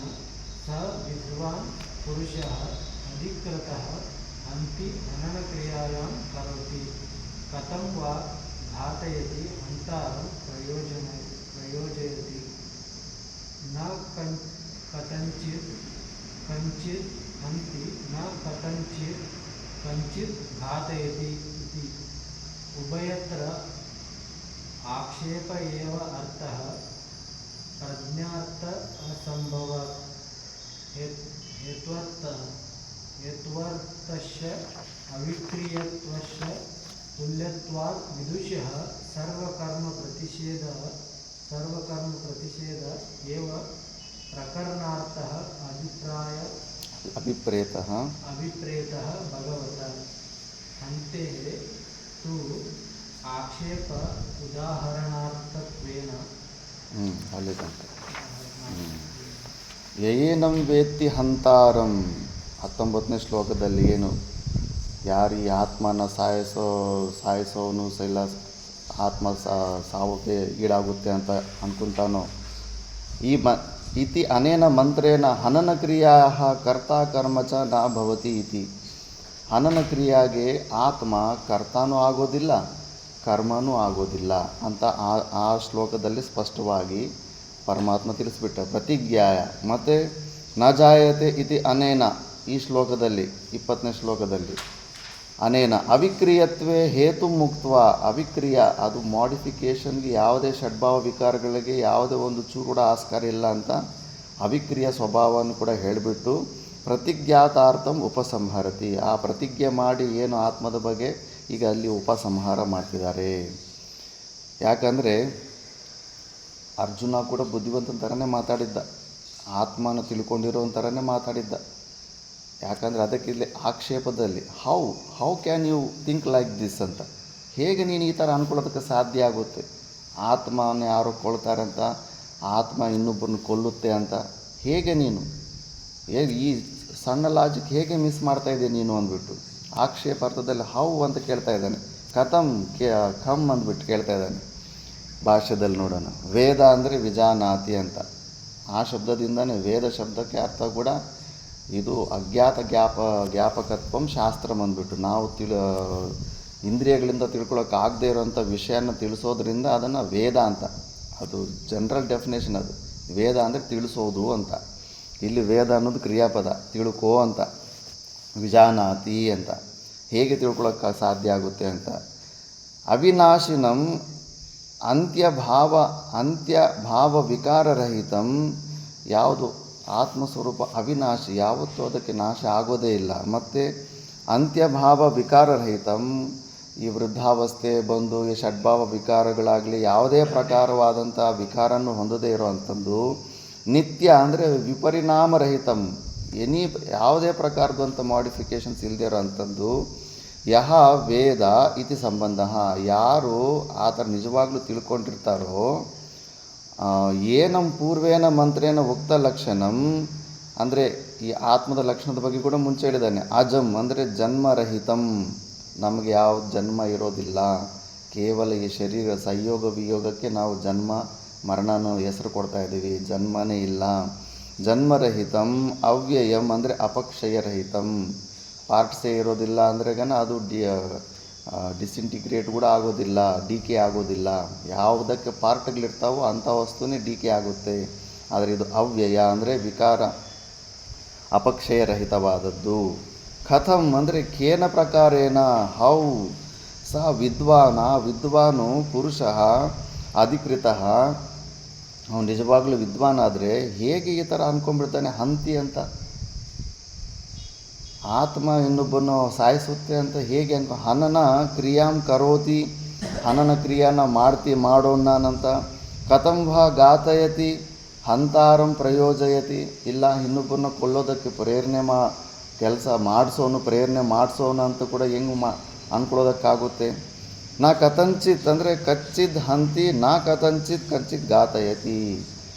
स विद्वान् पुरुषः अधिकृतः अन्ति हननक्रियायां करोति कथं वा घातयति हन्तारं प्रयोजयति न कथञ्चित् कञ्चित् हन्ति न कञ्चित् घातयति इति उभयत्र आक्षेप एव अर्थः प्रज्ञार्थ असम्भवात् हेत्वर्थस्य अविक्रियत्वस्य तुल्यत्वात् विदुषः सर्वकर्मप्रतिषेध एव प्रकरणार्थः अभिप्रेतः भगवता हन्तेः तु आक्षेप उदाहरणार्थत्वेन ಯಯೇನಂ ವೇತ್ತಿ ಹಂತಾರಂ 19ನೇ ಶ್ಲೋಕದಲ್ಲಿ ಏನು ಯಾರು ಈ ಆತ್ಮನ ಸಾಯಿಸೋನು ಇಲ್ಲ ಆತ್ಮ ಸಾವಕ್ಕೆ ಈಡಾಗುತ್ತೆ ಅಂತ ಅಂದ್ಕೊಂತಾನೋ ಇತಿ ಅನೇನ ಮಂತ್ರೇಣ ಹನನ ಕ್ರಿಯಾ ಕರ್ತಾ ಕರ್ಮ ಚ ನ ಭವತಿ ಇತಿ ಹನನ ಕ್ರಿಯಾಗೆ ಆತ್ಮ ಕರ್ತಾನೂ ಆಗೋದಿಲ್ಲ ಕರ್ಮನೂ ಆಗೋದಿಲ್ಲ ಅಂತ ಆ ಶ್ಲೋಕದಲ್ಲಿ ಸ್ಪಷ್ಟವಾಗಿ ಪರಮಾತ್ಮ ತಿಳಿಸ್ಬಿಟ್ಟ ಪ್ರತಿಜ್ಞಾಯ ಮತ್ತು ನ ಜಾಯತೆ ಇತಿ ಅನೇನ ಈ ಶ್ಲೋಕದಲ್ಲಿ 20ನೇ ಶ್ಲೋಕದಲ್ಲಿ ಅನೇನ ಅವಿಕ್ರಿಯತ್ವೇ ಹೇತು ಮುಕ್ತ ಅವಿಕ್ರಿಯ ಅದು ಮಾಡಿಫಿಕೇಷನ್ಗೆ ಯಾವುದೇ ಷಡ್ಭಾವ ವಿಕಾರಗಳಿಗೆ ಯಾವುದೇ ಒಂದು ಚೂರು ಕೂಡ ಆಸ್ಕಾರ ಇಲ್ಲ ಅಂತ ಅವಿಕ್ರಿಯ ಸ್ವಭಾವವನ್ನು ಕೂಡ ಹೇಳಿಬಿಟ್ಟು ಪ್ರತಿಜ್ಞಾತಾರ್ಥಂ ಉಪಸಂಹರತಿ ಆ ಪ್ರತಿಜ್ಞೆ ಮಾಡಿ ಏನು ಆತ್ಮದ ಬಗ್ಗೆ ಈಗ ಅಲ್ಲಿ ಉಪಸಂಹಾರ ಮಾಡ್ತಿದ್ದಾರೆ. ಯಾಕಂದರೆ ಅರ್ಜುನ ಕೂಡ ಬುದ್ಧಿವಂತನ ಥರನೇ ಮಾತಾಡಿದ್ದ, ಆತ್ಮನ ತಿಳ್ಕೊಂಡಿರೋ ಥರನೇ ಮಾತಾಡಿದ್ದ. ಯಾಕಂದರೆ ಅದಕ್ಕೆ ಇಲ್ಲಿ ಆಕ್ಷೇಪದಲ್ಲಿ how can you think like this ಅಂತ, ಹೇಗೆ ನೀನು ಈ ಥರ ಅಂದ್ಕೊಳ್ಳೋದಕ್ಕೆ ಸಾಧ್ಯ ಆಗುತ್ತೆ? ಆತ್ಮನ ಯಾರೋ ಕೊಳ್ತಾರೆ ಅಂತ, ಆತ್ಮ ಇನ್ನೊಬ್ಬರನ್ನ ಕೊಲ್ಲುತ್ತೆ ಅಂತ ಹೇಗೆ ನೀನು ಈ ಸಣ್ಣ ಲಾಜಿಕ್ ಹೇಗೆ ಮಿಸ್ ಮಾಡ್ತಾಯಿದ್ದೆ ನೀನು ಅಂದ್ಬಿಟ್ಟು ಆಕ್ಷೇಪ ಅರ್ಥದಲ್ಲಿ ಹೌ ಅಂತ ಕೇಳ್ತಾ ಇದ್ದಾನೆ. ಖಮ್ ಅಂದ್ಬಿಟ್ಟು ಕೇಳ್ತಾ ಇದ್ದಾನೆ. ಭಾಷ್ಯದಲ್ಲಿ ನೋಡೋಣ. ವೇದ ಅಂದರೆ ವಿಜಾನಾತಿ ಅಂತ, ಆ ಶಬ್ದದಿಂದನೇ ವೇದ ಶಬ್ದಕ್ಕೆ ಅರ್ಥ ಕೂಡ ಇದು ಅಜ್ಞಾತ ಜ್ಞಾಪಕತ್ವಂ ಶಾಸ್ತ್ರಂ ಅಂದ್ಬಿಟ್ಟು ನಾವು ಇಂದ್ರಿಯಗಳಿಂದ ತಿಳ್ಕೊಳ್ಳೋಕ್ಕಾಗದೇ ಇರೋವಂಥ ವಿಷಯನ ತಿಳಿಸೋದ್ರಿಂದ ಅದನ್ನು ವೇದ ಅಂತ, ಅದು ಜನರಲ್ ಡೆಫಿನೇಷನ್. ಅದು ವೇದ ಅಂದರೆ ತಿಳಿಸೋದು ಅಂತ. ಇಲ್ಲಿ ವೇದ ಅನ್ನೋದು ಕ್ರಿಯಾಪದ, ತಿಳ್ಕೋ ಅಂತ, ವಿಜಾನಾತಿ ಅಂತ, ಹೇಗೆ ತಿಳ್ಕೊಳ್ಳೋಕ್ಕೆ ಸಾಧ್ಯ ಆಗುತ್ತೆ ಅಂತ. ಅವಿನಾಶಿನಂ ಅಂತ್ಯಭಾವ ವಿಕಾರರಹಿತಂ, ಯಾವುದು ಆತ್ಮಸ್ವರೂಪ ಅವಿನಾಶಿ, ಯಾವತ್ತೂ ಅದಕ್ಕೆ ನಾಶ ಆಗೋದೇ ಇಲ್ಲ. ಮತ್ತು ಅಂತ್ಯಭಾವ ವಿಕಾರರಹಿತಂ, ಈ ವೃದ್ಧಾವಸ್ಥೆ ಬಂದು ಈ ಷಡ್ಭಾವ ವಿಕಾರಗಳಾಗಲಿ ಯಾವುದೇ ಪ್ರಕಾರವಾದಂಥ ವಿಕಾರನ್ನು ಹೊಂದದೇ ಇರೋವಂಥದ್ದು. ನಿತ್ಯ ಅಂದರೆ ವಿಪರಿಣಾಮರಹಿತಂ, ಯಾವುದೇ ಪ್ರಕಾರದಂಥ ಮಾಡಿಫಿಕೇಷನ್ಸ್ ಇಲ್ಲದೇ ಇರೋವಂಥದ್ದು. ಯಹ ವೇದ ಇತಿ ಸಂಬಂಧ, ಯಾರು ಆ ಥರ ನಿಜವಾಗ್ಲೂ ತಿಳ್ಕೊಂಡಿರ್ತಾರೋ, ಏನಂ ಪೂರ್ವೇನ ಮಂತ್ರೇನ ಉಕ್ತ ಲಕ್ಷಣಂ, ಅಂದರೆ ಈ ಆತ್ಮದ ಲಕ್ಷಣದ ಬಗ್ಗೆ ಕೂಡ ಮುಂಚೆ ಹೇಳಿದ್ದಾನೆ. ಅಜಂ ಅಂದರೆ ಜನ್ಮರಹಿತಂ, ನಮಗೆ ಯಾವ ಜನ್ಮ ಇರೋದಿಲ್ಲ, ಕೇವಲ ಈ ಶರೀರ ಸಂಯೋಗ ವಿಯೋಗಕ್ಕೆ ನಾವು ಜನ್ಮ ಮರಣನೂ ಹೆಸರು ಕೊಡ್ತಾ ಇದ್ದೀವಿ, ಜನ್ಮನೇ ಇಲ್ಲ. ಜನ್ಮರಹಿತಂ ಅವ್ಯಯಂ ಅಂದರೆ ಅಪಕ್ಷಯರಹಿತಂ, ಪಾರ್ಟ್ಸೇ ಇರೋದಿಲ್ಲ ಅಂದರೆ ಅದು ಡಿಸಿಂಟಿಗ್ರೇಟ್ ಕೂಡ ಆಗೋದಿಲ್ಲ, ಡಿಕೆ ಆಗೋದಿಲ್ಲ. ಯಾವುದಕ್ಕೆ ಪಾರ್ಟ್ಗಳಿರ್ತಾವೋ ಅಂಥ ವಸ್ತುನೇ ಡಿಕೆ ಆಗುತ್ತೆ. ಆದರೆ ಇದು ಅವ್ಯಯ ಅಂದರೆ ವಿಕಾರ ಅಪಕ್ಷಯರಹಿತವಾದದ್ದು. ಕಥಂ ಅಂದರೆ ಕೇನ ಪ್ರಕಾರೇಣ, ಹೌ ಸಹ ವಿದ್ವಾನು ಪುರುಷ ಅಧಿಕೃತ, ಅವನು ನಿಜವಾಗ್ಲೂ ವಿದ್ವಾನಾದರೆ ಹೇಗೆ ಈ ಥರ ಅಂದ್ಕೊಂಡ್ಬಿಡ್ತಾನೆ ಹಂತಿ ಅಂತ, ಆತ್ಮ ಇನ್ನೊಬ್ಬನು ಸಾಯಿಸುತ್ತೆ ಅಂತ ಹೇಗೆ ಹನನ ಕ್ರಿಯಾಂ ಕರೋತಿ, ಹನನ ಕ್ರಿಯಾನ ಮಾಡೋಣ ಅಂತ. ಕಥಂ ವಾ ಘಾತಯತಿ ಹಂತಾರಂ ಪ್ರಯೋಜಯತಿ, ಇಲ್ಲ ಇನ್ನೊಬ್ಬರನ್ನ ಕೊಲ್ಲೋದಕ್ಕೆ ಕೆಲಸ ಮಾಡಿಸೋನು, ಪ್ರೇರಣೆ ಮಾಡಿಸೋನು ಅಂತ ಕೂಡ ಹೆಂಗೆ ಅಂದ್ಕೊಳ್ಳೋದಕ್ಕಾಗುತ್ತೆ. ನಾ ಕಥಂಚಿತ್ ಅಂದರೆ ಕಚ್ಚಿದ್ ಹಂತಿ, ನಾ ಕಥಂಚಿತ್ ಕಚ್ಚಿತ್ ಘಾತಯತಿ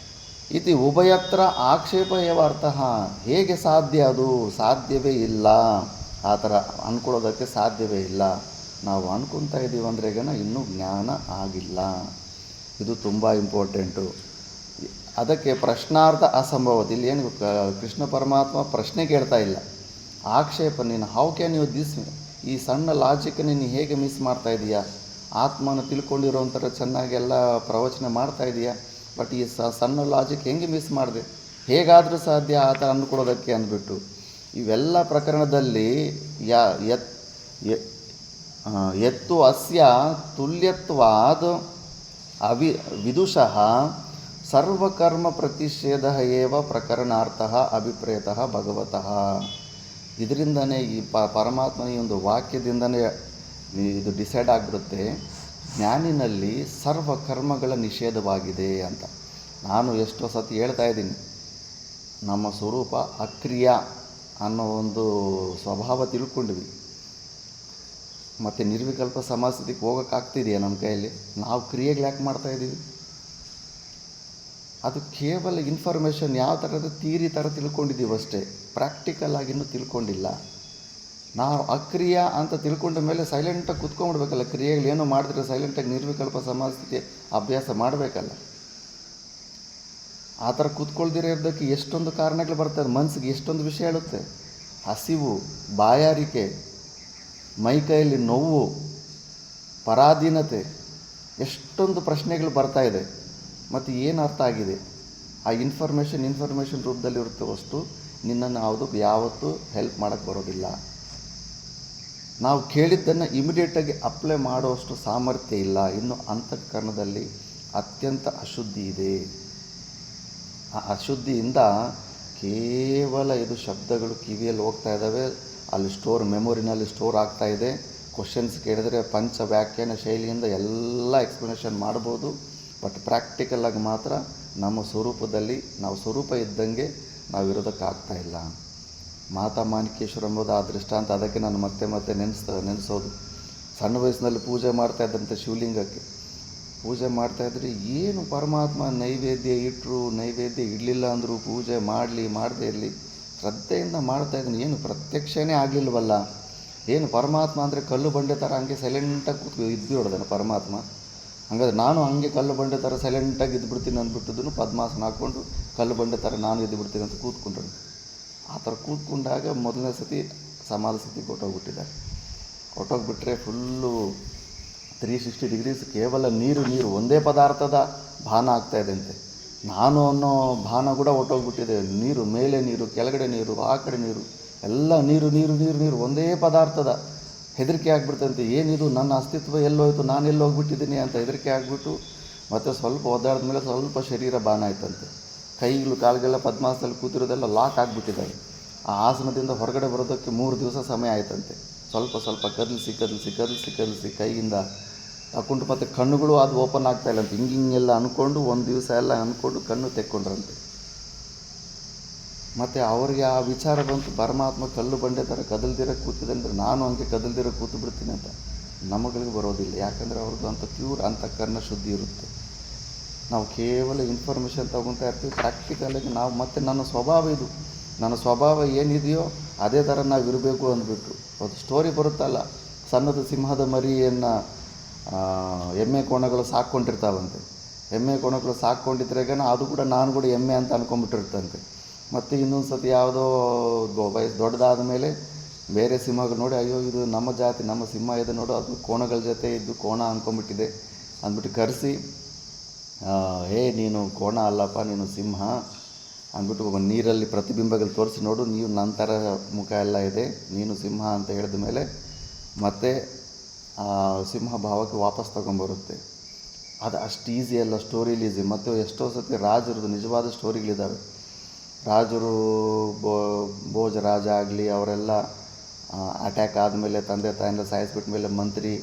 ಇತಿ ಉಭಯತ್ರ ಆಕ್ಷೇಪ ಏವ ಅರ್ಥ. ಹೇಗೆ ಸಾಧ್ಯ? ಅದು ಸಾಧ್ಯವೇ ಇಲ್ಲ. ಆ ಥರ ಅಂದ್ಕೊಳ್ಳೋದಕ್ಕೆ ಸಾಧ್ಯವೇ ಇಲ್ಲ. ನಾವು ಅಂದ್ಕೊತಾ ಇದ್ದೀವಿ ಅಂದ್ರೆಗನ ಇನ್ನೂ ಜ್ಞಾನ ಆಗಿಲ್ಲ. ಇದು ತುಂಬ ಇಂಪಾರ್ಟೆಂಟು. ಅದಕ್ಕೆ ಪ್ರಶ್ನಾರ್ಥ ಅಸಂಭವತಿ. ಇಲ್ಲಿ ಏನು ಕೃಷ್ಣ ಪರಮಾತ್ಮ ಪ್ರಶ್ನೆ ಕೇಳ್ತಾ ಇಲ್ಲ, ಆಕ್ಷೇಪ. ನೀನು ಹೌ ಕ್ಯಾನ್ ಯು ದಿಸ್, ಈ ಸಣ್ಣ ಲಾಜಿಕ್ ನೀನು ಹೇಗೆ ಮಿಸ್ ಮಾಡ್ತಾ ಇದೀಯಾ? ಆತ್ಮನ ತಿಳ್ಕೊಂಡಿರೋಂಥರ ಚೆನ್ನಾಗೆಲ್ಲ ಪ್ರವಚನ ಮಾಡ್ತಾ ಇದೀಯಾ, ಬಟ್ ಈ ಸಣ್ಣ ಲಾಜಿಕ್ ಹೆಂಗೆ ಮಿಸ್ ಮಾಡಿದೆ? ಹೇಗಾದರೂ ಸಾಧ್ಯ ಆ ಥರ ಅಂದ್ಕೊಡೋದಕ್ಕೆ ಅಂದ್ಬಿಟ್ಟು ಇವೆಲ್ಲ ಪ್ರಕರಣದಲ್ಲಿ ಎತ್ತು ಅಸ್ಯ ತುಲ್ಯತ್ವಾದ್ ವಿದುಷಃ ಸರ್ವಕರ್ಮ ಪ್ರತಿಷೇಧ ಏವ ಪ್ರಕರಣಾರ್ಥ ಅಭಿಪ್ರೇತಃ ಭಗವತಃ. ಇದರಿಂದನೇ ಈ ಪರಮಾತ್ಮನ ಈ ಒಂದು ವಾಕ್ಯದಿಂದನೇ ಇದು ಡಿಸೈಡ್ ಆಗಿಬಿಡುತ್ತೆ, ಜ್ಞಾನಿನಲ್ಲಿ ಸರ್ವ ಕರ್ಮಗಳ ನಿಷೇಧವಾಗಿದೆ ಅಂತ. ನಾನು ಎಷ್ಟೋ ಸತಿ ಹೇಳ್ತಾ ಇದ್ದೀನಿ, ನಮ್ಮ ಸ್ವರೂಪ ಅಕ್ರಿಯ ಅನ್ನೋ ಒಂದು ಸ್ವಭಾವ ತಿಳ್ಕೊಂಡ್ವಿ. ಮತ್ತು ನಿರ್ವಿಕಲ್ಪ ಸಮಾಸ್ಥಿತಿಗೆ ಹೋಗೋಕ್ಕಾಗ್ತಿದೆಯಾ ನಮ್ಮ ಕೈಯಲ್ಲಿ? ನಾವು ಕ್ರಿಯೆಗಳು ಯಾಕೆ ಮಾಡ್ತಾಯಿದ್ದೀವಿ? ಅದು ಕೇವಲ ಇನ್ಫಾರ್ಮೇಷನ್ ಯಾವ ಥರದ ಥಿಯರಿ ಥರ ತಿಳ್ಕೊಂಡಿದ್ದೀವಿ ಅಷ್ಟೇ, ಪ್ರಾಕ್ಟಿಕಲ್ ಆಗಿ ಇನ್ನೂ ತಿಳ್ಕೊಂಡಿಲ್ಲ. ನಾವು ಅಕ್ರಿಯ ಅಂತ ತಿಳ್ಕೊಂಡ ಮೇಲೆ ಸೈಲೆಂಟಾಗಿ ಕೂತ್ಕೊಂಡ್ಬಿಡ್ಬೇಕಲ್ಲ. ಕ್ರಿಯೆಗಳೇನೋ ಮಾಡಿದ್ರೆ ಸೈಲೆಂಟಾಗಿ ನಿರ್ವಿಕಲ್ಪ ಸಮಾಸ್ಥಿತಿ ಅಭ್ಯಾಸ ಮಾಡಬೇಕಲ್ಲ. ಆ ಥರ ಕೂತ್ಕೊಳ್ದಿರೋ ಇರೋದಕ್ಕೆ ಎಷ್ಟೊಂದು ಕಾರಣಗಳು ಬರ್ತದೆ. ಮನಸ್ಸಿಗೆ ಎಷ್ಟೊಂದು ವಿಷಯ ಹೇಳುತ್ತೆ. ಹಸಿವು, ಬಾಯಾರಿಕೆ, ಮೈಕೈಯಲ್ಲಿ ನೋವು, ಪರಾಧೀನತೆ, ಎಷ್ಟೊಂದು ಪ್ರಶ್ನೆಗಳು ಬರ್ತಾ ಇದೆ. ಮತ್ತು ಏನು ಅರ್ಥ ಆಗಿದೆ? ಆ ಇನ್ಫಾರ್ಮೇಷನ್ ರೂಪದಲ್ಲಿ ಇರುತ್ತೆ ಅಷ್ಟು ನಿನ್ನನ್ನು ಯಾವತ್ತೂ ಹೆಲ್ಪ್ ಮಾಡೋಕ್ಕೆ ಬರೋದಿಲ್ಲ. ನಾವು ಕೇಳಿದ್ದನ್ನು ಇಮಿಡಿಯೇಟಾಗಿ ಅಪ್ಲೈ ಮಾಡೋಷ್ಟು ಸಾಮರ್ಥ್ಯ ಇಲ್ಲ. ಇನ್ನು ಅಂತಃಕರಣದಲ್ಲಿ ಅತ್ಯಂತ ಅಶುದ್ಧಿ ಇದೆ. ಆ ಅಶುದ್ಧಿಯಿಂದ ಕೇವಲ ಇದು ಶಬ್ದಗಳು ಕಿವಿಯಲ್ಲಿ ಹೋಗ್ತಾ ಇದ್ದಾವೆ, ಅಲ್ಲಿ ಮೆಮೊರಿನಲ್ಲಿ ಸ್ಟೋರ್ ಆಗ್ತಾ ಇದೆ. ಕ್ವಶನ್ಸ್ ಕೇಳಿದರೆ ಪಂಚ ವ್ಯಾಖ್ಯಾನ ಶೈಲಿಯಿಂದ ಎಲ್ಲ ಎಕ್ಸ್ಪ್ಲನೇಷನ್ ಮಾಡ್ಬೋದು, ಬಟ್ ಪ್ರಾಕ್ಟಿಕಲಾಗಿ ಮಾತ್ರ ನಮ್ಮ ಸ್ವರೂಪದಲ್ಲಿ ನಾವು ಸ್ವರೂಪ ಇದ್ದಂಗೆ ನಾವು ಇರೋದಕ್ಕಾಗ್ತಾ ಇಲ್ಲ. ಮಾತಾ ಮಾಣಿಕೇಶ್ವರ ಎಂಬುದು ಆ ದೃಷ್ಟಾಂತ. ಅದಕ್ಕೆ ನಾನು ಮತ್ತೆ ನೆನೆಸೋದು. ಸಣ್ಣ ವಯಸ್ಸಿನಲ್ಲಿ ಪೂಜೆ ಮಾಡ್ತಾಯಿದ್ದಂತೆ ಶಿವಲಿಂಗಕ್ಕೆ ಪೂಜೆ ಮಾಡ್ತಾಯಿದ್ರೆ ಏನು ಪರಮಾತ್ಮ ನೈವೇದ್ಯ ಇಟ್ಟರು, ನೈವೇದ್ಯ ಇಡಲಿಲ್ಲ ಅಂದರೂ ಪೂಜೆ ಮಾಡದೇ ಇರಲಿ ಶ್ರದ್ಧೆಯಿಂದ ಮಾಡ್ತಾಯಿದ್ದೀನಿ. ಏನು ಪ್ರತ್ಯಕ್ಷನೇ ಆಗಲಿಲ್ವಲ್ಲ. ಏನು ಪರಮಾತ್ಮ ಅಂದರೆ ಕಲ್ಲು ಬಂಡೆ ಥರ ಹಂಗೆ ಸೈಲೆಂಟಾಗಿ ಇದ್ಬಿಡೋದನ್ನು ಪರಮಾತ್ಮ. ಹಾಗಾದ್ರೆ ನಾನು ಹಂಗೆ ಕಲ್ಲು ಬಂಡೆ ಥರ ಸೈಲೆಂಟಾಗಿ ಇದ್ಬಿಡ್ತೀನಿ ಅಂದ್ಬಿಟ್ಟಿದ್ದನು ಪದ್ಮಾಸನ ಹಾಕ್ಕೊಂಡು ಕಲ್ಲು ಬಂಡೆ ಥರ ನಾನು ಇದ್ದುಬಿಡ್ತೀನಿ ಅಂತ ಕೂತ್ಕೊಂಡ್ರು. ಆ ಥರ ಕೂತ್ಕೊಂಡಾಗ ಮೊದಲನೇ ಸತಿ ಸಮಾಧಿ ಸ್ಥಿತಿಗೆ ಹೊಟ್ಟೋಗ್ಬಿಟ್ರೆ ಫುಲ್ಲು 360 ಡಿಗ್ರೀಸ್ ಕೇವಲ ನೀರು ಒಂದೇ ಪದಾರ್ಥದ ಭಾನ ಆಗ್ತಾಯಿದೆ ಅಂತೆ. ನಾನು ಅನ್ನೋ ಭಾನ ಕೂಡ ಹೊಟ್ಟೋಗ್ಬಿಟ್ಟಿದೆ. ನೀರು, ಮೇಲೆ ನೀರು, ಕೆಳಗಡೆ ನೀರು, ಆ ಕಡೆ ನೀರು, ಎಲ್ಲ ನೀರು ಒಂದೇ ಪದಾರ್ಥದ ಹೆದರಿಕೆ ಆಗಿಬಿಡ್ತಂತೆ. ಏನಿದು, ನನ್ನ ಅಸ್ತಿತ್ವ ಎಲ್ಲೋಯ್ತು, ನಾನು ಎಲ್ಲಿ ಹೋಗ್ಬಿಟ್ಟಿದ್ದೀನಿ ಅಂತ ಹೆದರಿಕೆ ಆಗಿಬಿಟ್ಟು ಮತ್ತು ಸ್ವಲ್ಪ ಒದ್ದಾಡಿದ ಮೇಲೆ ಸ್ವಲ್ಪ ಶರೀರ ಬಾನ ಆಯ್ತಂತೆ. ಕೈಗಳು ಕಾಲುಗೆಲ್ಲ ಪದ್ಮಾಸನದಲ್ಲಿ ಕೂತಿರೋದೆಲ್ಲ ಲಾಕ್ ಆಗಿಬಿಟ್ಟಿದ್ದಾವೆ. ಆ ಆಸನದಿಂದ ಹೊರಗಡೆ ಬರೋದಕ್ಕೆ 3 ದಿವಸ ಸಮಯ ಆಯ್ತಂತೆ. ಸ್ವಲ್ಪ ಕದಲಿಸಿ ಕೈಯಿಂದ ತಗೊಂಡು ಮತ್ತು ಕಣ್ಣುಗಳು ಅದು ಓಪನ್ ಆಗ್ತಾಯಿಲ್ಲ ಅಂತ ಹಿಂಗೆಲ್ಲ ಅಂದ್ಕೊಂಡು 1 ದಿವಸ ಎಲ್ಲ ಅಂದ್ಕೊಂಡು ಕಣ್ಣು ತೆಕ್ಕೊಂಡ್ರಂತೆ. ಮತ್ತು ಅವ್ರಿಗೆ ಆ ವಿಚಾರ ಬಂತು, ಪರಮಾತ್ಮ ಕಲ್ಲು ಬಂಡೆ ಥರ ಕದಲ್ದಿರ ಕೂತಿದೆ ಅಂದರೆ ನಾನು ಹಂಗೆ ಕದಲ್ದಿರ ಕೂತು ಬಿಡ್ತೀನಿ ಅಂತ. ನಮಗಳಿಗೆ ಬರೋದಿಲ್ಲ, ಯಾಕಂದರೆ ಅವ್ರದ್ದು ಅಂಥ ಪ್ಯೂರ್ ಅಂತಃಕರಣ ಶುದ್ಧಿ ಇರುತ್ತೆ. ನಾವು ಕೇವಲ ಇನ್ಫಾರ್ಮೇಷನ್ ತೊಗೊತಾ ಇರ್ತೀವಿ. ಪ್ರಾಕ್ಟಿಕಲಾಗಿ ನಾವು ಮತ್ತು ನನ್ನ ಸ್ವಭಾವ ಏನಿದೆಯೋ ಅದೇ ಥರ ನಾವು ಇರಬೇಕು ಅಂದ್ಬಿಟ್ಟು ಒಂದು ಸ್ಟೋರಿ ಬರುತ್ತಲ್ಲ, ಸಣ್ಣದು ಸಿಂಹದ ಮರಿಯನ್ನು ಎಮ್ಮೆ ಕೋಣಗಳು ಸಾಕ್ಕೊಂಡಿರ್ತಾವಂತೆ. ಎಮ್ಮೆ ಕೋಣಗಳು ಸಾಕ್ಕೊಂಡಿದ್ರಾಗನ ಅದು ಕೂಡ ನಾನು ಕೂಡ ಎಮ್ಮೆ ಅಂತ ಅಂದ್ಕೊಂಡ್ಬಿಟ್ಟಿರ್ತಂತೆ. ಮತ್ತು ಇನ್ನೊಂದು ಸತಿ ಯಾವುದೋ ವಯಸ್ಸು ದೊಡ್ಡದಾದ ಮೇಲೆ ಬೇರೆ ಸಿಂಹಗಳು ನೋಡಿ, ಅಯ್ಯೋ ಇದು ನಮ್ಮ ಜಾತಿ, ನಮ್ಮ ಸಿಂಹ ಇದೆ ನೋಡು, ಅದು ಕೋಣಗಳ ಜೊತೆ ಇದ್ದು ಕೋಣ ಅಂದ್ಕೊಂಬಿಟ್ಟಿದೆ ಅಂದ್ಬಿಟ್ಟು ಕರೆಸಿ, ನೀನು ಕೋಣ ಅಲ್ಲಪ್ಪ, ನೀನು ಸಿಂಹ ಅಂದ್ಬಿಟ್ಟು ನೀರಲ್ಲಿ ಪ್ರತಿಬಿಂಬಗಳು ತೋರಿಸಿ, ನೋಡು ನೀವು ನನ್ನ ಥರ ಮುಖ ಎಲ್ಲ ಇದೆ, ನೀನು ಸಿಂಹ ಅಂತ ಹೇಳಿದ ಮೇಲೆ ಮತ್ತೆ ಸಿಂಹ ಭಾವಕ್ಕೆ ವಾಪಸ್ ತೊಗೊಂಬರುತ್ತೆ. ಅದು ಅಷ್ಟು ಈಸಿ ಅಲ್ಲ, ಸ್ಟೋರಿಲಿ ಈಸಿ. ಮತ್ತು ಎಷ್ಟೋ ಸತಿ ರಾಜರದ್ದು ನಿಜವಾದ ಸ್ಟೋರಿಗಳಿದ್ದಾವೆ. ರಾಜರು ಭೋಜರಾಜ ಆಗಲಿ ಅವರೆಲ್ಲ ಅಟ್ಯಾಕ್ ಆದಮೇಲೆ ತಂದೆ ತಾಯಿನ ಸಾಯಿಸ್ಬಿಟ್ಟ ಮೇಲೆ ಮಂತ್ರಿ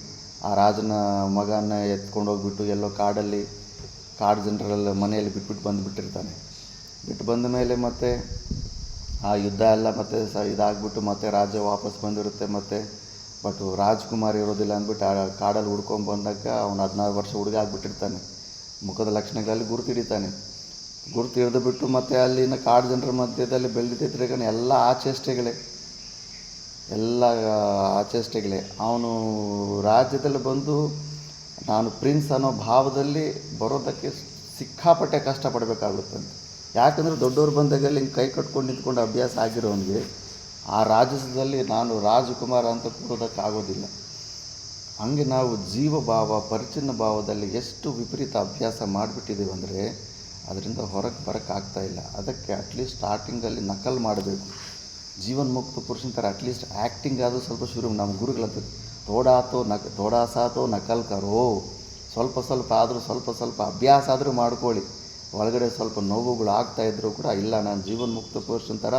ಆ ರಾಜನ ಮಗನ ಎತ್ಕೊಂಡು ಹೋಗ್ಬಿಟ್ಟು ಎಲ್ಲೋ ಕಾಡಲ್ಲಿ ಕಾಡು ಜನರೆಲ್ಲ ಮನೆಯಲ್ಲಿ ಬಿಟ್ಬಿಟ್ಟು ಬಂದುಬಿಟ್ಟಿರ್ತಾನೆ. ಬಿಟ್ಟು ಬಂದ ಮೇಲೆ ಮತ್ತೆ ಆ ಯುದ್ಧ ಎಲ್ಲ ಮತ್ತೆ ಇದಾಗ್ಬಿಟ್ಟು ಮತ್ತೆ ರಾಜ್ಯ ವಾಪಸ್ ಬಂದಿರುತ್ತೆ. ಮತ್ತು ಬಟ್ ರಾಜ್ಕುಮಾರ್ ಇರೋದಿಲ್ಲ ಅಂದ್ಬಿಟ್ಟು ಆ ಕಾಡಲ್ಲಿ ಹುಡ್ಕೊಂಡು ಬಂದಾಗ ಅವನು 16 ವರ್ಷ ಹುಡುಗ ಆಗಿಬಿಟ್ಟಿರ್ತಾನೆ. ಮುಖದ ಲಕ್ಷಣಗಳಲ್ಲಿ ಗುರುತು ಹಿಡಿತಾನೆ. ಗುರುತು ಹಿಡಿದು ಬಿಟ್ಟು ಮತ್ತೆ ಅಲ್ಲಿನ ಕಾಡು ಜನರ ಮಧ್ಯದಲ್ಲಿ ಬೆಳೆದಿದ್ದರೆ ಎಲ್ಲ ಆಚೆಷ್ಟೆಗಳೇ. ಅವನು ರಾಜ್ಯದಲ್ಲಿ ಬಂದು ನಾನು ಪ್ರಿನ್ಸ್ ಅನ್ನೋ ಭಾವದಲ್ಲಿ ಬರೋದಕ್ಕೆ ಸಿಕ್ಕಾಪಟ್ಟೆ ಕಷ್ಟಪಡಬೇಕಾಗುತ್ತಂತೆ. ಯಾಕಂದರೆ ದೊಡ್ಡವ್ರು ಬಂದಾಗಲ್ಲಿ ಹಿಂಗೆ ಕೈ ಕಟ್ಕೊಂಡು ನಿಂತ್ಕೊಂಡು ಅಭ್ಯಾಸ ಆಗಿರೋನಿಗೆ ಆ ರಾಜ್ಯದಲ್ಲಿ ನಾನು ರಾಜಕುಮಾರ ಅಂತ ಕೂರೋದಕ್ಕಾಗೋದಿಲ್ಲ. ಹಂಗೆ ನಾವು ಜೀವಭಾವ ಪರಿಚಿನ್ನ ಭಾವದಲ್ಲಿ ಎಷ್ಟು ವಿಪರೀತ ಅಭ್ಯಾಸ ಮಾಡಿಬಿಟ್ಟಿದ್ದೀವಿ ಅಂದರೆ ಅದರಿಂದ ಹೊರಗೆ ಬರೋಕ್ಕಾಗ್ತಾಯಿಲ್ಲ. ಅದಕ್ಕೆ ಅಟ್ಲೀಸ್ಟ್ ಸ್ಟಾರ್ಟಿಂಗಲ್ಲಿ ನಕಲ್ ಮಾಡಬೇಕು. ಜೀವನ್ಮುಕ್ತ ಪುರುಷನ ಥರ ಅಟ್ಲೀಸ್ಟ್ ಆ್ಯಕ್ಟಿಂಗ್ ಆದರೂ ಸ್ವಲ್ಪ ಶುರು. ನಮ್ಮ ಗುರುಗಳಂತ ಥೋಡಾ ಸಾತೋ ನಕಲ್ ಕರೋ, ಸ್ವಲ್ಪ ಆದರೂ ಸ್ವಲ್ಪ ಅಭ್ಯಾಸ ಆದರೂ ಮಾಡ್ಕೊಳ್ಳಿ. ಒಳಗಡೆ ಸ್ವಲ್ಪ ನೋವುಗಳು ಆಗ್ತಾಯಿದ್ರು ಕೂಡ ಇಲ್ಲ ನಾನು ಜೀವನ್ಮುಕ್ತ ಪುರುಷನ ಥರ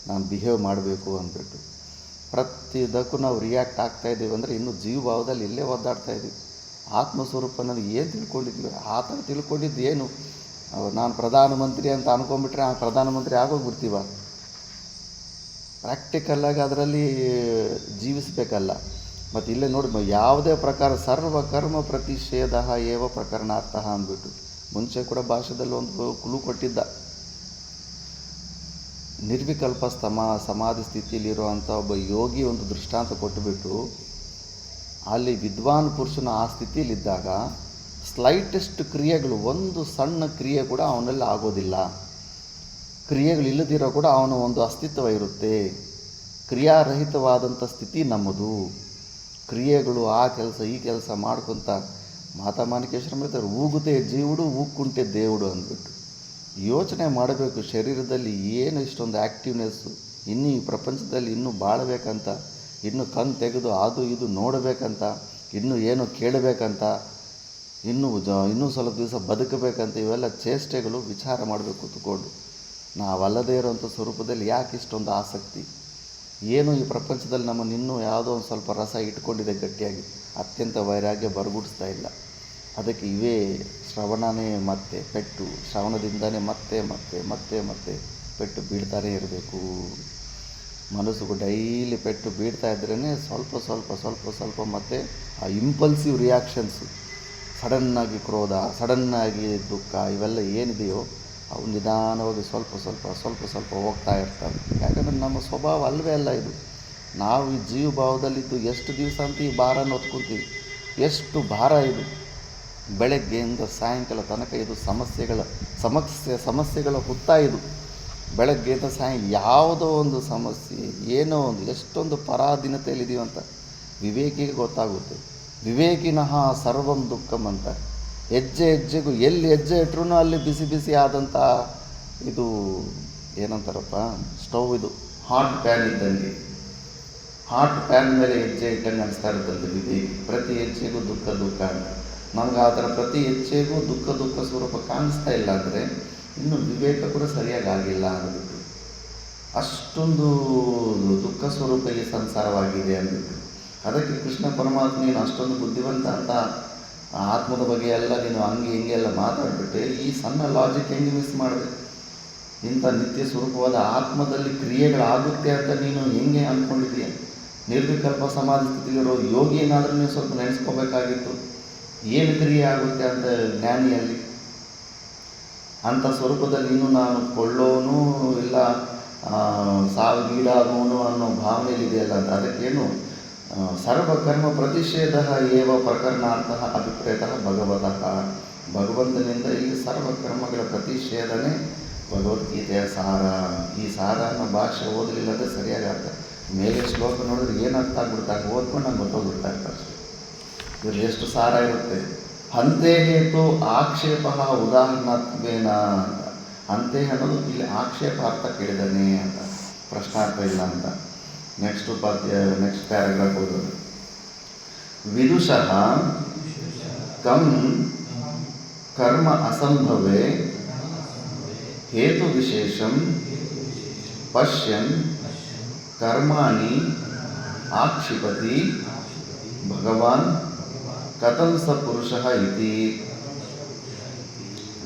ನಾನು ಬಿಹೇವ್ ಮಾಡಬೇಕು ಅಂದ್ಬಿಟ್ಟು ಪ್ರತಿದಕ್ಕೂ ನಾವು ರಿಯಾಕ್ಟ್ ಆಗ್ತಾಯಿದ್ದೀವಿ ಅಂದರೆ ಇನ್ನೂ ಜೀವಭಾವದಲ್ಲಿ ಇಲ್ಲೇ ಒದ್ದಾಡ್ತಾಯಿದ್ದೀವಿ. ಆತ್ಮಸ್ವರೂಪ ಅನ್ನೋದು ಏನು ತಿಳ್ಕೊಂಡಿದ್ವಿ? ಆ ಥರ ತಿಳ್ಕೊಂಡಿದ್ದು ಏನು? ನಾನು ಪ್ರಧಾನಮಂತ್ರಿ ಅಂತ ಅಂದ್ಕೊಂಡ್ಬಿಟ್ರೆ ಆ ಪ್ರಧಾನಮಂತ್ರಿ ಆಗೋಗ್ಬಿಡ್ತೀವ? ಪ್ರಾಕ್ಟಿಕಲ್ಲಾಗಿ ಅದರಲ್ಲಿ ಜೀವಿಸಬೇಕಲ್ಲ. ಮತ್ತು ಇಲ್ಲೇ ನೋಡಿ ಯಾವುದೇ ಪ್ರಕಾರ ಸರ್ವಕರ್ಮ ಪ್ರತಿಷೇಧ ಏವ ಪ್ರಕರಣಾರ್ಥ ಅಂದ್ಬಿಟ್ಟು ಮುಂಚೆ ಕೂಡ ಭಾಷೆದಲ್ಲಿ ಒಂದು ಕ್ಲೂ ಕೊಟ್ಟಿದ್ದ. ನಿರ್ವಿಕಲ್ಪ ಸಮಾಧಿ ಸ್ಥಿತಿಯಲ್ಲಿರುವಂಥ ಒಬ್ಬ ಯೋಗಿ ಒಂದು ದೃಷ್ಟಾಂತ ಕೊಟ್ಟುಬಿಟ್ಟು ಅಲ್ಲಿ ವಿದ್ವಾನ್ ಪುರುಷನ ಆ ಸ್ಥಿತಿಯಲ್ಲಿದ್ದಾಗ ಸ್ಲೈಟೆಸ್ಟ್ ಕ್ರಿಯೆಗಳು, ಒಂದು ಸಣ್ಣ ಕ್ರಿಯೆ ಕೂಡ ಅವನಲ್ಲಿ ಆಗೋದಿಲ್ಲ. ಕ್ರಿಯೆಗಳಿಲ್ಲದಿರೋ ಕೂಡ ಅವನ ಒಂದು ಅಸ್ತಿತ್ವ ಇರುತ್ತೆ. ಕ್ರಿಯಾರಹಿತವಾದಂಥ ಸ್ಥಿತಿ ನಮ್ಮದು. ಕ್ರಿಯೆಗಳು ಆ ಕೆಲಸ ಈ ಕೆಲಸ ಮಾಡ್ಕೊತ ಮಾತಾ ಮಾಣಿಕೇಶ್ವರ ಹೇಳ್ತಾರೆ, ಊಗುತ್ತೆ ಜೀವುಡು ಊಗ್ಕುಂಟೆ దేవుడు ಅಂದ್ಬಿಟ್ಟು ಯೋಚನೆ ಮಾಡಬೇಕು. ಶರೀರದಲ್ಲಿ ಏನು ಇಷ್ಟೊಂದು ಆ್ಯಕ್ಟಿವ್ನೆಸ್ಸು, ಇನ್ನೂ ಈ ಪ್ರಪಂಚದಲ್ಲಿ ಇನ್ನೂ ಬಾಳಬೇಕಂತ, ಇನ್ನೂ ಕಣ್ಣು ತೆಗೆದು ಅದು ಇದು ನೋಡಬೇಕಂತ, ಇನ್ನೂ ಏನೋ ಕೇಳಬೇಕಂತ, ಇನ್ನೂ ಸ್ವಲ್ಪ ದಿವಸ ಬದುಕಬೇಕಂತ, ಇವೆಲ್ಲ ಚೇಷ್ಟೆಗಳು ವಿಚಾರ ಮಾಡಬೇಕು ಕೂತ್ಕೊಂಡು. ನಾವಲ್ಲದೇ ಇರೋವಂಥ ಸ್ವರೂಪದಲ್ಲಿ ಯಾಕೆ ಇಷ್ಟೊಂದು ಆಸಕ್ತಿ? ಏನು ಈ ಪ್ರಪಂಚದಲ್ಲಿ ನಮ್ಮನ್ನು ಇನ್ನೂ ಯಾವುದೋ ಒಂದು ಸ್ವಲ್ಪ ರಸ ಇಟ್ಕೊಂಡಿದೆ ಗಟ್ಟಿಯಾಗಿ, ಅತ್ಯಂತ ವೈರಾಗ್ಯ ಬರಗುಡಿಸ್ತಾ ಇಲ್ಲ. ಅದಕ್ಕೆ ಇವೇ ಶ್ರವಣನೇ ಮತ್ತೆ ಪೆಟ್ಟು, ಶ್ರವಣದಿಂದನೇ ಮತ್ತೆ ಮತ್ತೆ ಮತ್ತೆ ಮತ್ತೆ ಪೆಟ್ಟು ಬೀಳ್ತಾನೇ ಇರಬೇಕು. ಮನಸ್ಸು ಡೈಲಿ ಪೆಟ್ಟು ಬೀಳ್ತಾ ಇದ್ರೇ ಸ್ವಲ್ಪ ಮತ್ತೆ ಆ ಇಂಪಲ್ಸಿವ್ ರಿಯಾಕ್ಷನ್ಸು, ಸಡನ್ನಾಗಿ ಕ್ರೋಧ, ಸಡನ್ನಾಗಿ ದುಃಖ, ಇವೆಲ್ಲ ಏನಿದೆಯೋ ಅವು ನಿಧಾನವಾಗಿ ಸ್ವಲ್ಪ ಹೋಗ್ತಾ ಇರ್ತವೆ. ಯಾಕಂದರೆ ನಮ್ಮ ಸ್ವಭಾವ ಅಲ್ಲವೇ ಅಲ್ಲ ಇದು. ನಾವು ಈ ಜೀವಭಾವದಲ್ಲಿದ್ದು ಎಷ್ಟು ದಿವಸ ಅಂತ ಈ ಭಾರನ ಹೊತ್ಕೊತೀವಿ. ಎಷ್ಟು ಭಾರ ಇದು! ಬೆಳಗ್ಗೆಯಿಂದ ಸಾಯಂಕಾಲ ತನಕ ಇದು ಸಮಸ್ಯೆಗಳ ಹುತ್ತ ಇದು. ಬೆಳಗ್ಗೆಯಿಂದ ಯಾವುದೋ ಒಂದು ಸಮಸ್ಯೆ, ಏನೋ ಒಂದು, ಎಷ್ಟೊಂದು ಪರಾಧೀನತೆಯಲ್ಲಿದ್ದೀವಿ ಅಂತ ವಿವೇಕಿಗೆ ಗೊತ್ತಾಗುತ್ತೆ. ವಿವೇಕಿನಃ ಸರ್ವಂ ದುಃಖಂ ಅಂತ. ಹೆಜ್ಜೆಗೂ ಎಲ್ಲಿ ಹೆಜ್ಜೆ ಇಟ್ರೂ ಅಲ್ಲಿ ಬಿಸಿ ಆದಂಥ ಇದು ಏನಂತಾರಪ್ಪ, ಸ್ಟವ್, ಇದು ಹಾಟ್ ಪ್ಯಾನ್ ಇದ್ದಂಗೆ. ಹಾಟ್ ಪ್ಯಾನ್ ಮೇಲೆ ಹೆಜ್ಜೆ ಇಟ್ಟಂಗೆ ಅನಿಸ್ತಾ ಇರುತ್ತಂತೆ ವಿವೇಕಿ. ಪ್ರತಿ ಹೆಜ್ಜೆಗೂ ದುಃಖ ಅಂತ. ನಮ್ಗೆ ಆ ಥರ ಪ್ರತಿ ಹೆಜ್ಜೆಗೂ ದುಃಖ ಸ್ವರೂಪ ಕಾಣಿಸ್ತಾ ಇಲ್ಲ ಅಂದರೆ ಇನ್ನು ವಿವೇಕ ಕೂಡ ಸರಿಯಾಗಿ ಆಗಿಲ್ಲ ಅಂದ್ಬಿಟ್ಟು, ಅಷ್ಟೊಂದು ದುಃಖ ಸ್ವರೂಪ ಈ ಸಂಸಾರವಾಗಿದೆ ಅಂದ್ಬಿಟ್ಟು. ಅದಕ್ಕೆ ಕೃಷ್ಣ ಪರಮಾತ್ಮ ನೀನು ಅಷ್ಟೊಂದು ಬುದ್ಧಿವಂತ ಅಂತ ಆತ್ಮದ ಬಗ್ಗೆ ಎಲ್ಲ ನೀನು ಹಿಂಗೆ ಎಲ್ಲ ಮಾತಾಡ್ಬಿಟ್ಟೆ, ಈ ಸಣ್ಣ ಲಾಜಿಕ್ ಹೆಂಗೆ ಮಿಸ್ ಮಾಡಿದೆ? ಇಂಥ ನಿತ್ಯ ಸ್ವರೂಪವಾದ ಆತ್ಮದಲ್ಲಿ ಕ್ರಿಯೆಗಳಾಗುತ್ತೆ ಅಂತ ನೀನು ಹೆಂಗೆ ಅಂದ್ಕೊಂಡಿದ್ದೀಯ? ನಿರ್ವಿಕಲ್ಪ ಸಮಾಧಿ ಸ್ಥಿತಿಲಿರೋ ಯೋಗಿ ಏನಾದರೂ ನೀವು ಸ್ವಲ್ಪ ನೆನೆಸ್ಕೋಬೇಕಾಗಿತ್ತು. ಏನು ಕ್ರಿಯೆ ಆಗುತ್ತೆ ಅಂತ ಜ್ಞಾನಿಯಲ್ಲಿ? ಅಂಥ ಸ್ವರೂಪದಲ್ಲಿ ಇನ್ನೂ ನಾನು ಕೊಳ್ಳೋನು ಇಲ್ಲ ಸಾವಿಗೀಡಾಗೋನು ಅನ್ನೋ ಭಾವನೆಯಲ್ಲಿದೆಯಲ್ಲ ಅಂತ. ಅದಕ್ಕೇನು ಸರ್ವಕರ್ಮ ಪ್ರತಿಷೇಧ ಏವ ಪ್ರಕರಣಾರ್ಥ ಅಭಿಪ್ರೇತ ಭಗವತಃ. ಭಗವಂತನಿಂದ ಇಲ್ಲಿ ಸರ್ವಕರ್ಮಗಳ ಪ್ರತಿಷೇಧನೆ ಭಗವದ್ಗೀತೆಯ ಸಾರ. ಈ ಸಾರ ಅನ್ನೋ ಭಾಷೆ ಓದಲಿಲ್ಲ ಅಂದರೆ ಸರಿಯಾಗಿ ಅರ್ಥ. ಮೇಲೆ ಶ್ಲೋಕ ನೋಡಿದ್ರೆ ಏನು ಅರ್ಥ ಆಗ್ಬಿಡ್ತಾರೆ, ಓದ್ಕೊಂಡು ನಂಗೆ ಗೊತ್ತೋಗ್ಬಿಡ್ತಾ ಇರ್ತಾರೆ ಅಷ್ಟೇ. ಇದ್ರಲ್ಲಿ ಎಷ್ಟು ಸಾರ ಇರುತ್ತೆ. ಹಂತೆ ಹೇತು ಆಕ್ಷೇಪ ಉದಾಹರಣತ್ವೇನ ಅಂತ. ಹಂತೆ ಅನ್ನೋದು ಇಲ್ಲಿ ಆಕ್ಷೇಪ ಅರ್ಥ ಕೇಳಿದಾನೆ ಅಂತ, ಪ್ರಶ್ನಾರ್ಥ ಇಲ್ಲ ಅಂತ. ನೆಕ್ಸ್ಟ್ ಪ್ಯಾರಾಗ್ರಾಫ್ ಓದೋದು. ವಿದುಷಃ ಕಂ ಕರ್ಮ ಅಸಂಭವೇ ಹೇತು ವಿಶೇಷಂ ಪಶ್ಯನ್ ಕರ್ಮಾಣಿ ಆಕ್ಷಿಪತಿ ಭಗವಾನ್ ಕಥಂ ಸ ಪುರುಷಃ ಇತಿ.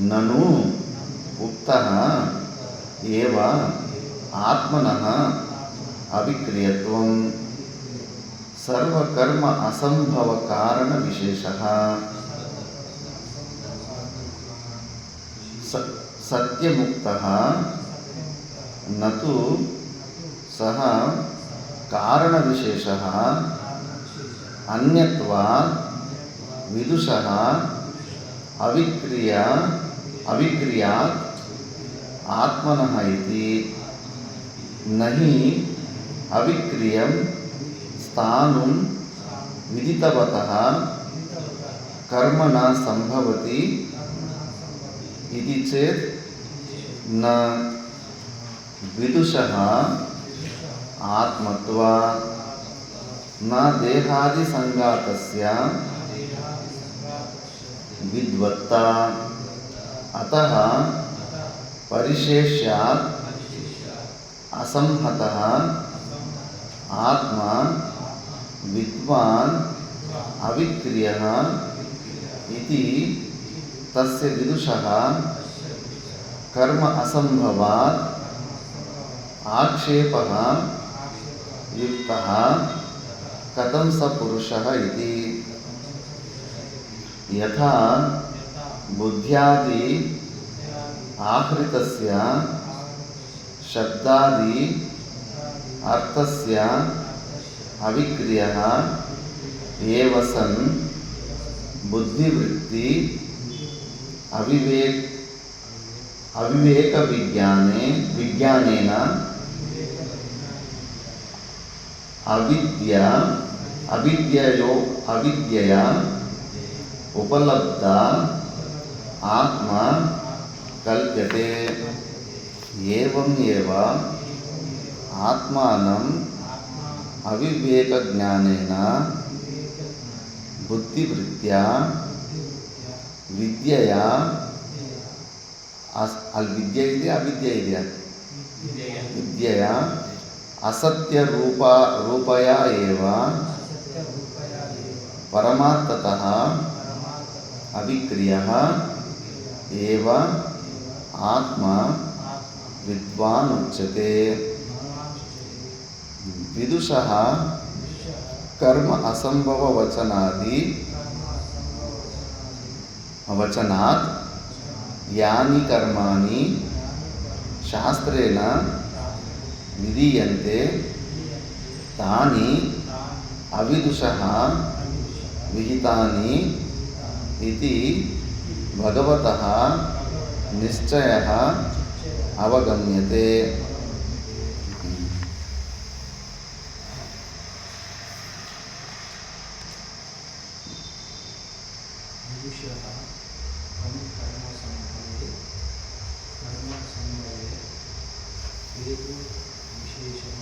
ननु उक्तः एव आत्मनः अविक्रियत्वं सर्वकर्म असंभव कारण विशेषः सत्यमुक्तः न तु सः कारण विशेषः अन्यत्वात् विदुषः अविक्रियात् आत्मनः इति नहि अविक्रियं स्थाणुं विदितवतः कर्म न संभवति इति चेत् न विदुषः आत्मत्वात् न देहादिसंगातस्य विद्वत्ता अतः परिशेष्यात् असंहतः आत्मा विद्वान् अविक्रियः इति तस्य विदुषः कर्म असंभवात् आक्षेपः युक्तः कथं स पुरुषः इति यथा बुद्ध्यादि आहृतस्य शब्दादि अर्थस्य अविक्रियः एव सन् बुद्धिवृत्ति विज्ञानेन अविद्यया उपलब्धा आत्मा कल्प्यते एवं एव आत्मानम् अविवेकज्ञानेन बुद्धिवृत्त्या विद्यया विद्यया असत्यरूपया एव परमार्थतः अविक्रियः एव आत्मा विद्वान् उच्यते। विदुषः कर्म असंभव वचनात् यानि कर्माणि शास्त्रेण विधीयन्ते तानि अविदुषः विहितानि इति भगवतः निश्चयः अवगम्यते। हेतु विशेषण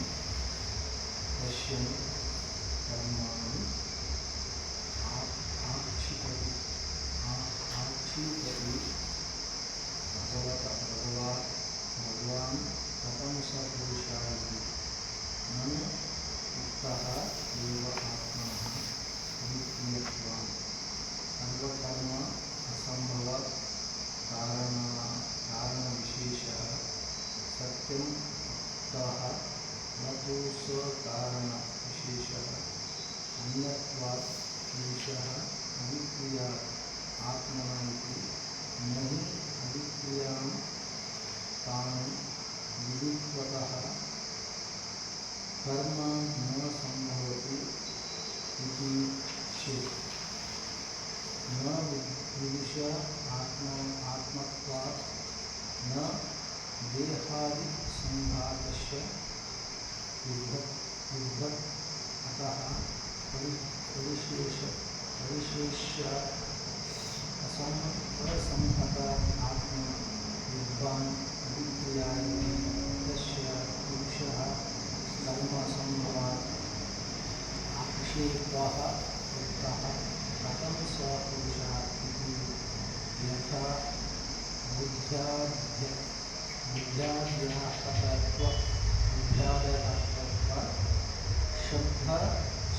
पश्यन् कर्माणि आक्षिपति भगवान् कथं स पुरुषः इति ननु उक्तः एव आत्मनः अविक्रियत्वात् सर्वकर्म असंभव कारणविशेषः सत्यं उक्तः न तु स्वकारणविशेषः अन्यत्वात् विदुषः अविक्रियात् आत्मनः इति नहि अविक्रियां स्थाणुं विदित्वतः कर्म न संभवति इति चेत् न विदुषः आत्मत्वात् न देहादिसंघातस्य विद्वत् अतः परिशेष्य असंहत आत्मा विद्वान् अविक्रिया इति तस्य पुरुषः कर्मसंभवात् आक्षेपः युक्तः कथं स पुरुषः इति यथा बुद्ध्याद्यः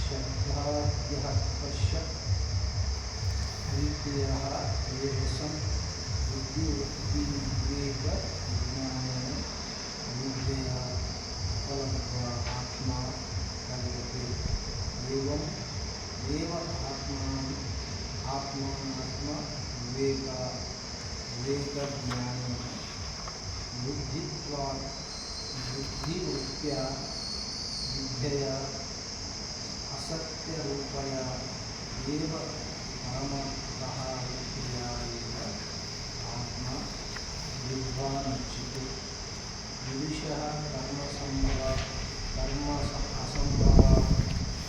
शब्दाद्यः पश्य अविक्रियः एव सन् बुद्धिवृत्तिविवेकज्ञानेन बुद्धया फलत्वा आत्मा कल्पते एवं एव आत्मात्मविवेकज्ञानेन बुद्धित्वात् बुद्धिवृत्त्या विद्यया असत्यरूपया एव परमतः विद्यया एव आत्मा विद्वान् उच्यते विदुषः कर्म असम्भवा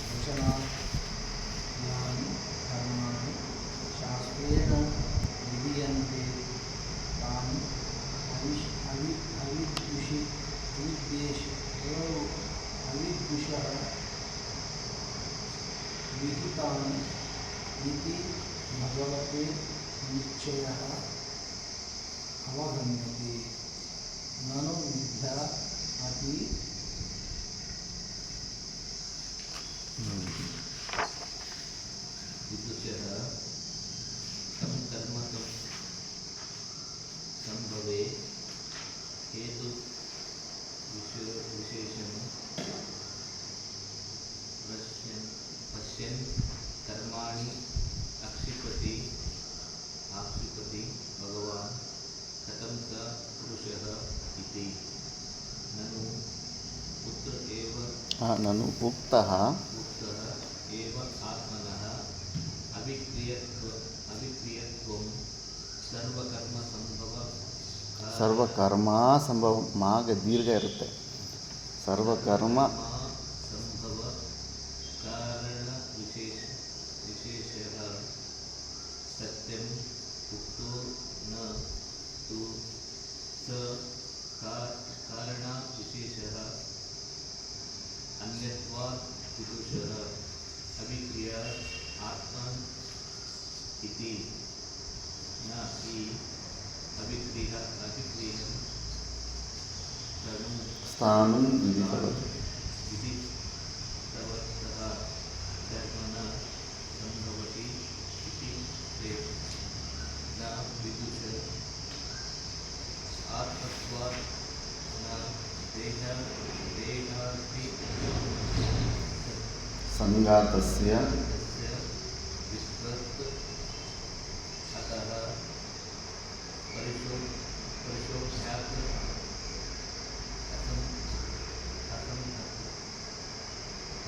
वचनात् यानि कर्माणि शास्त्रेण विधीयन्ते तानि अविद्विषः विहितानि इति भगवते निश्चयः अवगम्यते ननु मिथ्या अपि विदुषः तं कर्म संभवे हेतु विशेषं पश्यन् कर्माणि आक्षिपति भगवान् कथं स पुरुषः इति ननु पुत्र एव ननु उक्तः एव आत्मनः अविक्रियत्वं ಸರ್ವಕರ್ಮ ಸಂಭವ ಮಾಗ ದೀರ್ಘ ಇರುತ್ತೆ. ಸರ್ವಕರ್ಮ ಸಂಭವ ಕಾರಣ ವಿಶೇಷ ಸತ್ಯಂ ಉಕ್ತೋ ನ ತು ಸ ಕಾರಣ ವಿಶೇಷ ಅನ್ಯತ್ವಾತ್ ವಿದುಷಃ ಅವಿಕ್ರಿಯ ಆತ್ಮನ್ ಇತಿ ನ ಹಿ अभिक्रियं स्थानं विदितवत् कर्मणा संभवति इति न विदुष आत्मत्वात् न देहार्थी संघातस्य विस्मृत अतः परिशोभ्यात्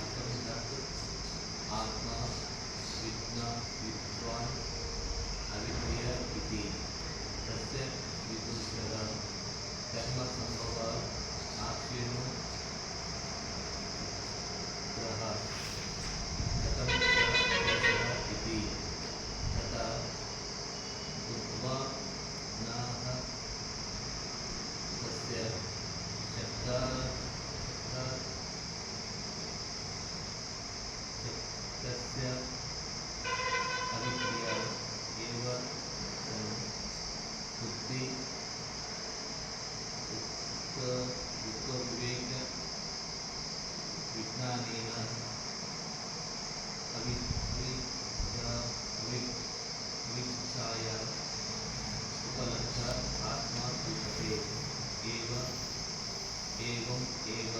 असंहत आत्मा विद्वान् अविक्रिय इति तस्य विदुषः कर्मसम्भव आक्षेणो ग्रह कथं इति तथा बुद्ध्वा नाह तस्य शब्दस्य अविक्रिया एव बुद्धि विवेक विज्ञानेन अविच्छाया उपलब्ध आत्मा कल्पते एवं एव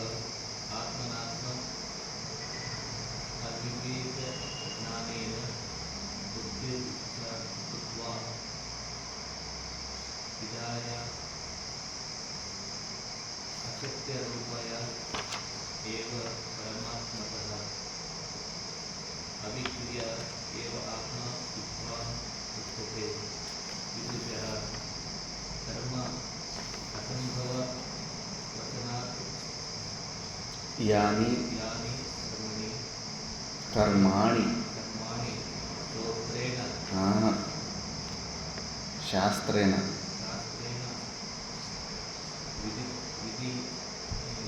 आत्मनात्म अविवेकज्ञानेन बुद्धिर्भूत्वा विधाया असत्यरूपया एव परमात्मतः अविक्रिया एव आत्मा विद्वान् उच्यते विदुषः कर्म असम्भव वचनात् यानि कर्माणि शास्त्रेण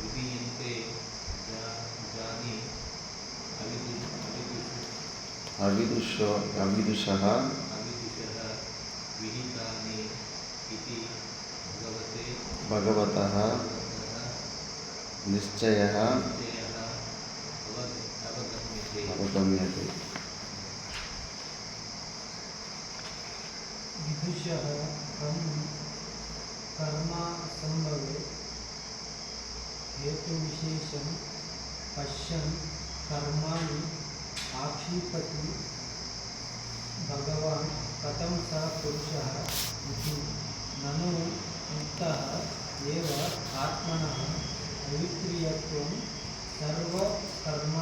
विधीयन्ते जानि अविदुषः विहितानि इति भगवतः निश्चयः अवगम्यते विदुषः कर्मासंभवे हेतुविशेषं पश्यन् कर्माणि आक्षिपति भगवान् कथं स पुरुषः इति ननु मुक्तः एव आत्मनः अविक्रियत्वं सर्वकर्म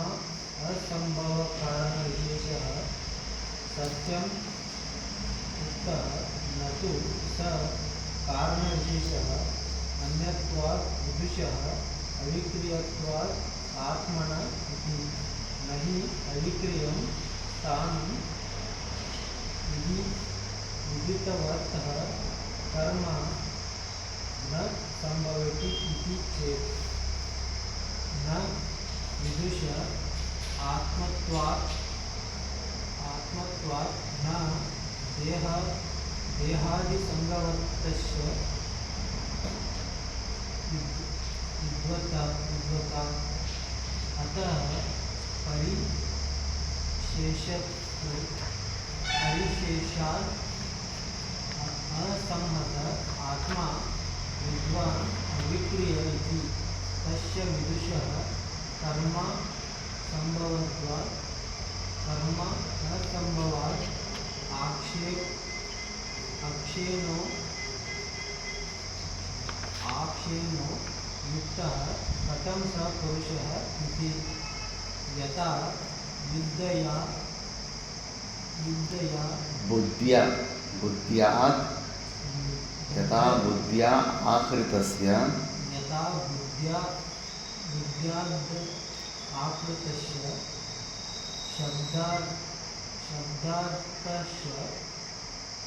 असम्भवकारणविशेषः सत्यं उक्तः न तु स कारणविशेषः अन्यत्वात् विदुषः अविक्रियत्वात् आत्मन इति न हि अविक्रियं स्थानं विदितवतः कर्म न संभवति इति चेत् न विदुष आत्मत्वात् न देहादिसंगवतस्य विद्वता अतः परिशेषात् असंहत आत्मा विद्वान् अविक्रिय इति तस्य विदुषः कर्म असंभवात् आक्षेनो युक्तः कथं स पुरुषः इति यथा बुद्ध्यात् यथा बुद्ध्या आकृतस्य शब्दार्थस्य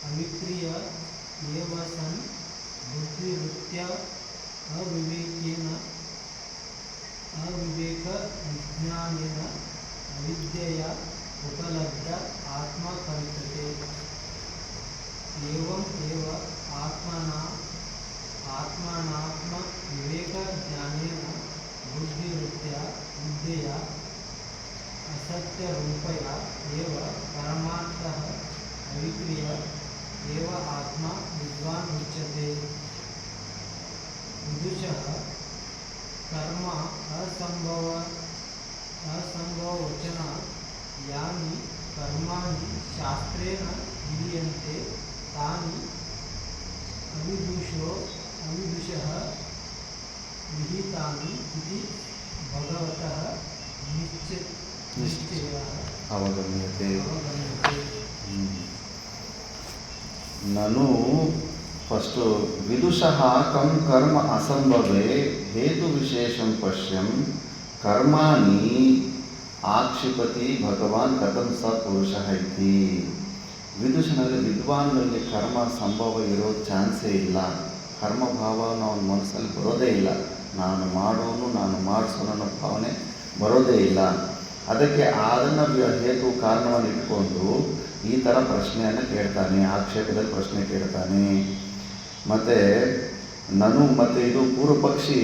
अविक्रिय एव सन् बुद्धिवृत्त्या अविवेकविज्ञानेन अविद्यया उपलब्ध आत्मा कल्प्यते। एवम् एव आत्मनात्मविवेकज्ञानेन बुद्धिवृत्त्या विद्यया असत्यरूपया एव परमार्थः अविक्रिय एव आत्मा विद्वान् उच्यते। विदुषः कर्म असंभववचना यानि कर्माणि शास्त्रेण विधीयन्ते तानि अविदुषः विहितानि इति भगवतः निश्चयः अवगम्यते। ननु फस्ट विदुषः कं कर्म असंभवे हेतु विशेषं पश्यन् कर्माणि आक्षिपति भगवान् कथं स पुरुषः इति। ವಿದುಷನಲ್ಲಿ ವಿದ್ವಾನ್ಗಳಿಗೆ ಕರ್ಮ ಸಂಭವ ಇರೋ ಚಾನ್ಸೇ ಇಲ್ಲ. ಕರ್ಮ ಭಾವ ಅವನ ಮನಸ್ಸಲ್ಲಿ ಬರೋದೇ ಇಲ್ಲ. ನಾನು ಮಾಡೋನು ನಾನು ಮಾಡಿಸೋನು ಅನ್ನೋ ಭಾವನೆ ಬರೋದೇ ಇಲ್ಲ. ಅದಕ್ಕೆ ಅದನ್ನು ಹೇತು ಕಾರಣವನ್ನು ಇಟ್ಕೊಂಡು ಈ ಥರ ಪ್ರಶ್ನೆಯನ್ನು ಕೇಳ್ತಾನೆ, ಆಕ್ಷೇಪದಲ್ಲಿ ಪ್ರಶ್ನೆ ಕೇಳ್ತಾನೆ. ಮತ್ತು ಮತ್ತು ಇದು ಪೂರ್ವ ಪಕ್ಷಿ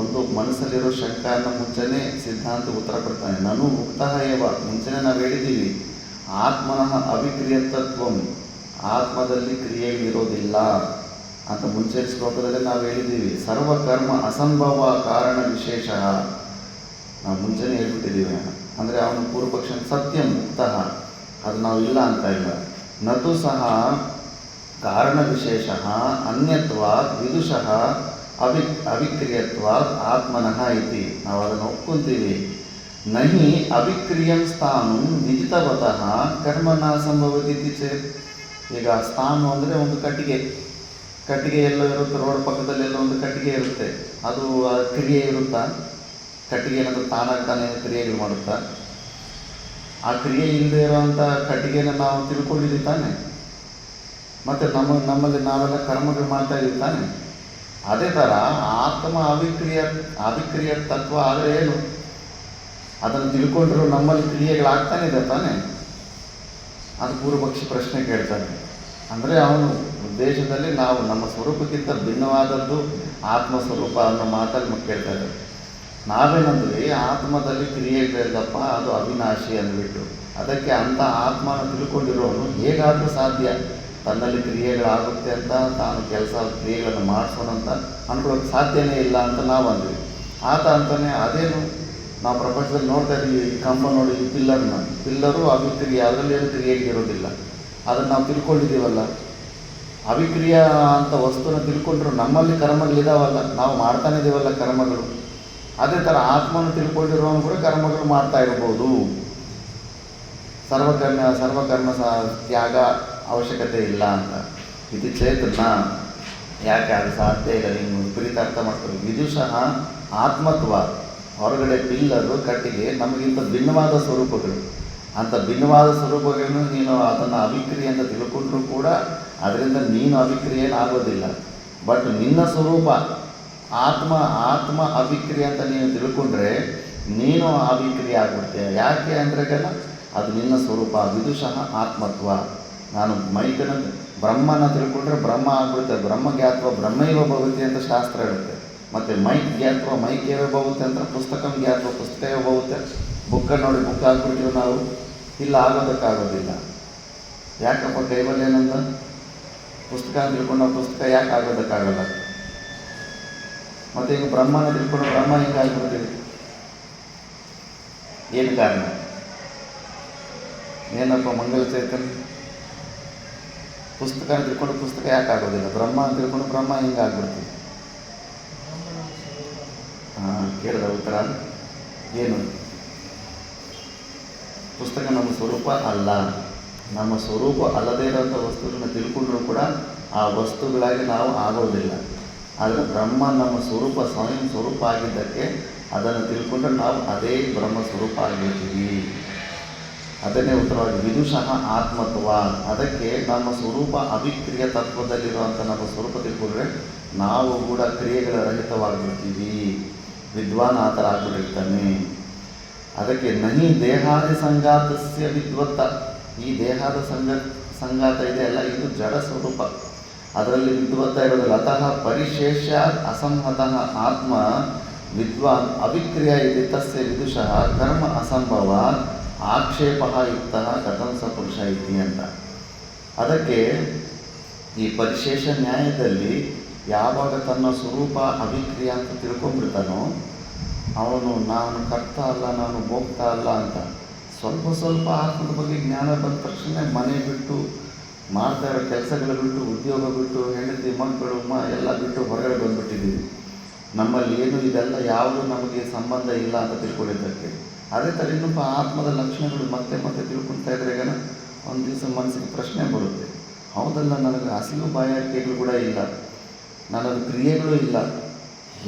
ಒಂದು ಮನಸ್ಸಲ್ಲಿರೋ ಶಂಕನ ಮುಂಚೆನೇ ಸಿದ್ಧಾಂತ ಉತ್ತರ ಕೊಡ್ತಾನೆ. ನಾನು ಮುಕ್ತಃ ಏವ, ಮುಂಚೆನೇ ನಾವು ಹೇಳಿದ್ದೀವಿ ಆತ್ಮನಃ ಅವಿಕ್ರಿಯತತ್ವಂ, ಆತ್ಮದಲ್ಲಿ ಕ್ರಿಯೆಗಳಿರೋದಿಲ್ಲ ಅಂತ ಮುಂಚೆ ಶ್ಲೋಕದಲ್ಲೇ ನಾವು ಹೇಳಿದ್ದೀವಿ. ಸರ್ವಕರ್ಮ ಅಸಂಭವ ಕಾರಣ ವಿಶೇಷ ನಾವು ಮುಂಚೆನೇ ಹೇಳ್ಬಿಟ್ಟಿದ್ದೀವಿ. ಅಂದರೆ ಅವನು ಪೂರ್ವಪಕ್ಷ ಸತ್ಯ ಮುಕ್ತಃ, ಅದು ನಾವು ಇಲ್ಲ ಅಂತ ಇಲ್ಲ. ನತು ಸಹ ಕಾರಣ ವಿಶೇಷ ಅನ್ಯತ್ವಾತ್ ವಿದುಷಃ ಅವಿಕ್ರಿಯತ್ವಾತ್ ಆತ್ಮನಃ ಇತಿ. ನಾವು ಅದನ್ನು ಒಪ್ಕೊಂತೀವಿ. ನಹಿ ಅವಿಕ್ರಿಯಂ ಸ್ಥಾನು ವಿದಿತವತಃ ಕರ್ಮನ ಸಂಭವತಿ ಚೇತ್. ಈಗ ಸ್ಥಾನು ಅಂದರೆ ಒಂದು ಕಟ್ಟಿಗೆ ಎಲ್ಲೋ ಇರುತ್ತೆ, ರೋಡ್ ಪಕ್ಕದಲ್ಲಿ ಎಲ್ಲೋ ಒಂದು ಕಟ್ಟಿಗೆ ಇರುತ್ತೆ, ಅದು ಕ್ರಿಯೆ ಇರುತ್ತಾ? ಕಟ್ಟಿಗೆ ಏನಾದರೂ ತಾನಾಗ್ತಾನೆ ಕ್ರಿಯೆಗಳು ಮಾಡುತ್ತಾ? ಆ ಕ್ರಿಯೆ ಇಲ್ಲದೆ ಇರೋವಂಥ ಕಟ್ಟಿಗೆನ ನಾವು ತಿಳ್ಕೊಂಡಿದ್ದೀವಿ ತಾನೆ. ಮತ್ತು ನಮ್ಮಲ್ಲಿ ನಾವೆಲ್ಲ ಕರ್ಮಗಳು ಮಾಡ್ತಾ ಇದ್ದೀವಿ ತಾನೆ. ಅದೇ ಥರ ಆತ್ಮ ಅವಿಕ್ರಿಯ ತತ್ವ ಆದರೆ ಏನು? ಅದನ್ನು ತಿಳ್ಕೊಂಡ್ರು ನಮ್ಮಲ್ಲಿ ಕ್ರಿಯೆಗಳಾಗ್ತಾನೆ ಇದೆ ತಾನೆ. ಅದು ಪೂರ್ವಪಕ್ಷಿ ಪ್ರಶ್ನೆ ಕೇಳ್ತಾನೆ. ಅಂದರೆ ಅವನು ಉದ್ದೇಶದಲ್ಲಿ ನಾವು ನಮ್ಮ ಸ್ವರೂಪಕ್ಕಿಂತ ಭಿನ್ನವಾದದ್ದು ಆತ್ಮಸ್ವರೂಪ ಅನ್ನೋ ಮಾತಲ್ಲಿ ಕೇಳ್ತಾ ಇದ್ದಾರೆ. ನಾವೇನಂದ್ವಿ ಆತ್ಮದಲ್ಲಿ ಕ್ರಿಯೆಗಳಿಲ್ಲಪ್ಪ, ಅದು ಅವಿನಾಶಿ ಅಂದ್ಬಿಟ್ಟು. ಅದಕ್ಕೆ ಅಂಥ ಆತ್ಮನ ತಿಳ್ಕೊಂಡಿರೋನು ಹೇಗಾದರೂ ಸಾಧ್ಯ ತನ್ನಲ್ಲಿ ಕ್ರಿಯೆಗಳಾಗುತ್ತೆ ಅಂತ ತಾನು ಕ್ರಿಯೆಗಳನ್ನು ಮಾಡಿಸೋಣ ಅಂತ ಅಂದ್ಕೊಳ್ಳೋಕೆ ಸಾಧ್ಯನೇ ಇಲ್ಲ ಅಂತ ನಾವು ಅಂದ್ವಿ. ಆತ ಅಂತಾನೆ ಅದೇನು ನಾವು ಪ್ರಪಂಚದಲ್ಲಿ ನೋಡ್ತಾ ಇದ್ದೀವಿ, ಈ ಕಂಬ ನೋಡಿ, ಈ ಪಿಲ್ಲರು ಅವಿಕ್ರಿಯೆ, ಅದರಲ್ಲಿ ಏನು ಕ್ರಿಯೆ ಇರೋದಿಲ್ಲ. ಅದನ್ನು ನಾವು ತಿಳ್ಕೊಂಡಿದ್ದೀವಲ್ಲ, ಅವಿಕ್ರಿಯ ಅಂತ ವಸ್ತುನ ತಿಳ್ಕೊಂಡ್ರು ನಮ್ಮಲ್ಲಿ ಕರ್ಮಗಳಿದಾವಲ್ಲ, ನಾವು ಮಾಡ್ತಾನೆ ಇದ್ದೀವಲ್ಲ ಕರ್ಮಗಳು. ಅದೇ ಥರ ಆತ್ಮನ ತಿಳ್ಕೊಂಡಿರೋನು ಕೂಡ ಕರ್ಮಗಳು ಮಾಡ್ತಾ ಇರ್ಬೋದು. ಸರ್ವಕರ್ಮ ತ್ಯಾಗ ಅವಶ್ಯಕತೆ ಇಲ್ಲ ಅಂತ. ಇದು ಚೇತನ, ಯಾಕೆ ಅದು ಸಾಧ್ಯ ಇಲ್ಲ, ನೀವು ವಿಪರೀತ ಅರ್ಥ ಮಾಡ್ಕೊಳ್ಳಿ. ವಿದುಷಃ ಆತ್ಮತ್ವ, ಹೊರಗಡೆ ಪಿಲ್ಲರು ಕಟ್ಟಿಗೆ ನಮಗಿಂತ ಭಿನ್ನವಾದ ಸ್ವರೂಪಗಳು. ಅಂಥ ಭಿನ್ನವಾದ ಸ್ವರೂಪಗಳನ್ನು ನೀನು ಅದನ್ನು ಅವಿಕ್ರಿಯೆ ಅಂತ ತಿಳ್ಕೊಂಡ್ರೂ ಕೂಡ ಅದರಿಂದ ನೀನು ಅವಿಕ್ರಿಯೇನಾಗೋದಿಲ್ಲ. ಬಟ್ ನಿನ್ನ ಸ್ವರೂಪ ಆತ್ಮ ಅವಿಕ್ರಿಯೆ ಅಂತ ನೀನು ತಿಳ್ಕೊಂಡ್ರೆ ನೀನು ಅವಿಕ್ರಿಯೆ ಆಗ್ಬಿಡ್ತೀಯ. ಯಾಕೆ ಅಂದರೆ ಅದು ನಿನ್ನ ಸ್ವರೂಪ. ವಿದುಷಃ ಆತ್ಮತ್ವ. ನಾನು ಮೈಕನ ಬ್ರಹ್ಮನ ತಿಳ್ಕೊಂಡ್ರೆ ಬ್ರಹ್ಮ ಆಗ್ಬಿಡುತ್ತೆ. ಬ್ರಹ್ಮಜ್ಞಾತ್ವ ಬ್ರಹ್ಮೈವ ಭವತಿ ಅಂತ ಶಾಸ್ತ್ರ ಹೇಳುತ್ತೆ. ಮತ್ತು ಮೈಕ್ ಜ್ಞಾತ್ವ ಮೈಕೇವ ಭವತಿ ಅಂತ ಪುಸ್ತಕಂ ಜ್ಞಾತ್ವ ಪುಸ್ತಕವೇ ಭವತೆ. ಬುಕ್ಕ ನೋಡಿ ಬುಕ್ ಆಗ್ಬಿಟ್ಟಿವಿ ನಾವು, ಇಲ್ಲ ಆಗೋದಕ್ಕಾಗೋದಿಲ್ಲ. ಯಾಕಪ್ಪ ಕೈವಲ್ಯ ಏನಂದ ಪುಸ್ತಕ ತಿಳ್ಕೊಂಡು ನಾವು ಪುಸ್ತಕ ಯಾಕೆ ಆಗೋದಕ್ಕಾಗಲ್ಲ? ಮತ್ತು ಈಗ ಬ್ರಹ್ಮನ ತಿಳ್ಕೊಂಡು ಬ್ರಹ್ಮ ಹಿಂಗೆ ಆಗ್ಬಿಡ್ತೀವಿ. ಏನು ಕಾರಣ? ಏನಪ್ಪ ಮಂಗಲ ಚೈತನ್ಯ ಪುಸ್ತಕ ತಿಳ್ಕೊಂಡು ಪುಸ್ತಕ ಯಾಕೆ ಆಗೋದಿಲ್ಲ? ಬ್ರಹ್ಮ ಅಂತ ತಿಳ್ಕೊಂಡು ಬ್ರಹ್ಮ ಹಿಂಗೆ ಆಗ್ಬಿಡ್ತೀವಿ. ಕೇಳಿದ ಉತ್ತರ ಏನು? ಪುಸ್ತಕ ನಮ್ಮ ಸ್ವರೂಪ ಅಲ್ಲ. ನಮ್ಮ ಸ್ವರೂಪ ಅಲ್ಲದೇ ಇರೋಂಥ ವಸ್ತುಗಳನ್ನ ತಿಳ್ಕೊಂಡ್ರೂ ಕೂಡ ಆ ವಸ್ತುಗಳಾಗಿ ನಾವು ಆಗೋದಿಲ್ಲ. ಆದರೆ ಬ್ರಹ್ಮ ನಮ್ಮ ಸ್ವರೂಪ ಸ್ವಯಂ ಸ್ವರೂಪ ಆಗಿದ್ದಕ್ಕೆ ಅದನ್ನು ತಿಳ್ಕೊಂಡ್ರೆ ನಾವು ಅದೇ ಬ್ರಹ್ಮ ಸ್ವರೂಪ ಆಗಿರ್ತೀವಿ. ಅದನ್ನೇ ಉತ್ತರವಾಗಿ ವಿದುಷಃ ಆತ್ಮತ್ವ. ಅದಕ್ಕೆ ನಮ್ಮ ಸ್ವರೂಪ ಅವಿಕ್ರಿಯ ತತ್ವದಲ್ಲಿರುವಂಥ ನಮ್ಮ ಸ್ವರೂಪ ತಿಳ್ಕೊಂಡ್ರೆ ನಾವು ಕೂಡ ಕ್ರಿಯೆಗಳ ರಹಿತವಾಗಿರ್ತೀವಿ. ವಿದ್ವಾನ್ ಆ ಥರ ಆಗ್ಬಿಟ್ಟಿರ್ತಾನೆ. ಅದಕ್ಕೆ ನಹಿ ದೇಹಾದಿ ಸಂಘಾತಸ್ಯ ವಿದ್ವತ್ತ. ಈ ದೇಹದ ಸಂಘಾತ ಇದೆ ಅಲ್ಲ, ಇದು ಜಡ ಸ್ವರೂಪ, ಅದರಲ್ಲಿ ವಿದ್ವತ್ತ ಇರೋದಿಲ್ಲ. ಅತಃ ಪರಿಶೇಷ್ಯಾತ್ ಅಸಂಹತಃ ಆತ್ಮ ವಿದ್ವಾನ್ ಅವಿಕ್ರಿಯ ಇದೆ ತಸ್ಯ ವಿದುಷಃ ಕರ್ಮ ಅಸಂಭವ ಆಕ್ಷೇಪ ಯುಕ್ತ ಕಥಂ ಸ ಪುರುಷ ಇತಿ ಅಂತ. ಅದಕ್ಕೆ ಈ ಪರಿಶೇಷ ನ್ಯಾಯದಲ್ಲಿ ಯಾವಾಗ ತನ್ನ ಸ್ವರೂಪ ಅವಿಕ್ರಿಯ ಅಂತ ತಿಳ್ಕೊಂಡ್ಬಿಡ್ತಾನೋ ಅವನು ನಾನು ಕರ್ತ ಅಲ್ಲ, ನಾನು ಭೋಕ್ತ ಅಲ್ಲ ಅಂತ ಸ್ವಲ್ಪ ಆತ್ಮದ ಬಗ್ಗೆ ಜ್ಞಾನ ಬಂದ ತಕ್ಷಣ ಮನೆ ಬಿಟ್ಟು, ಮಾಡ್ತಾ ಇರೋ ಕೆಲಸಗಳು ಬಿಟ್ಟು, ಉದ್ಯೋಗ ಬಿಟ್ಟು, ಹೆಂಡತಿ ಮಕ್ಕಳು ಎಲ್ಲ ಬಿಟ್ಟು ಹೊರಗಡೆ ಬಂದುಬಿಟ್ಟಿದ್ದೀವಿ. ನಮ್ಮಲ್ಲಿ ಏನು ಇದೆಲ್ಲ ಯಾವುದು ನಮಗೆ ಸಂಬಂಧ ಇಲ್ಲ ಅಂತ ತಿಳ್ಕೊಂಡಿದ್ದಕ್ಕೆ. ಅದೇ ಥರ ಇನ್ನೊಬ್ಬ ಆತ್ಮದ ಲಕ್ಷಣಗಳು ಮತ್ತೆ ತಿಳ್ಕೊಳ್ತಾ ಇದ್ರೆ ಒಂದು ದಿವಸ ಮನಸ್ಸಿಗೆ ಪ್ರಶ್ನೆ ಬರುತ್ತೆ, ಹೌದಲ್ಲ, ನನಗೆ ಹಸಿವು ಬಾಯಾರಿಕೆಗಳು ಕೂಡ ಇಲ್ಲ, ನನಗೆ ಕ್ರಿಯೆಗಳು ಇಲ್ಲ,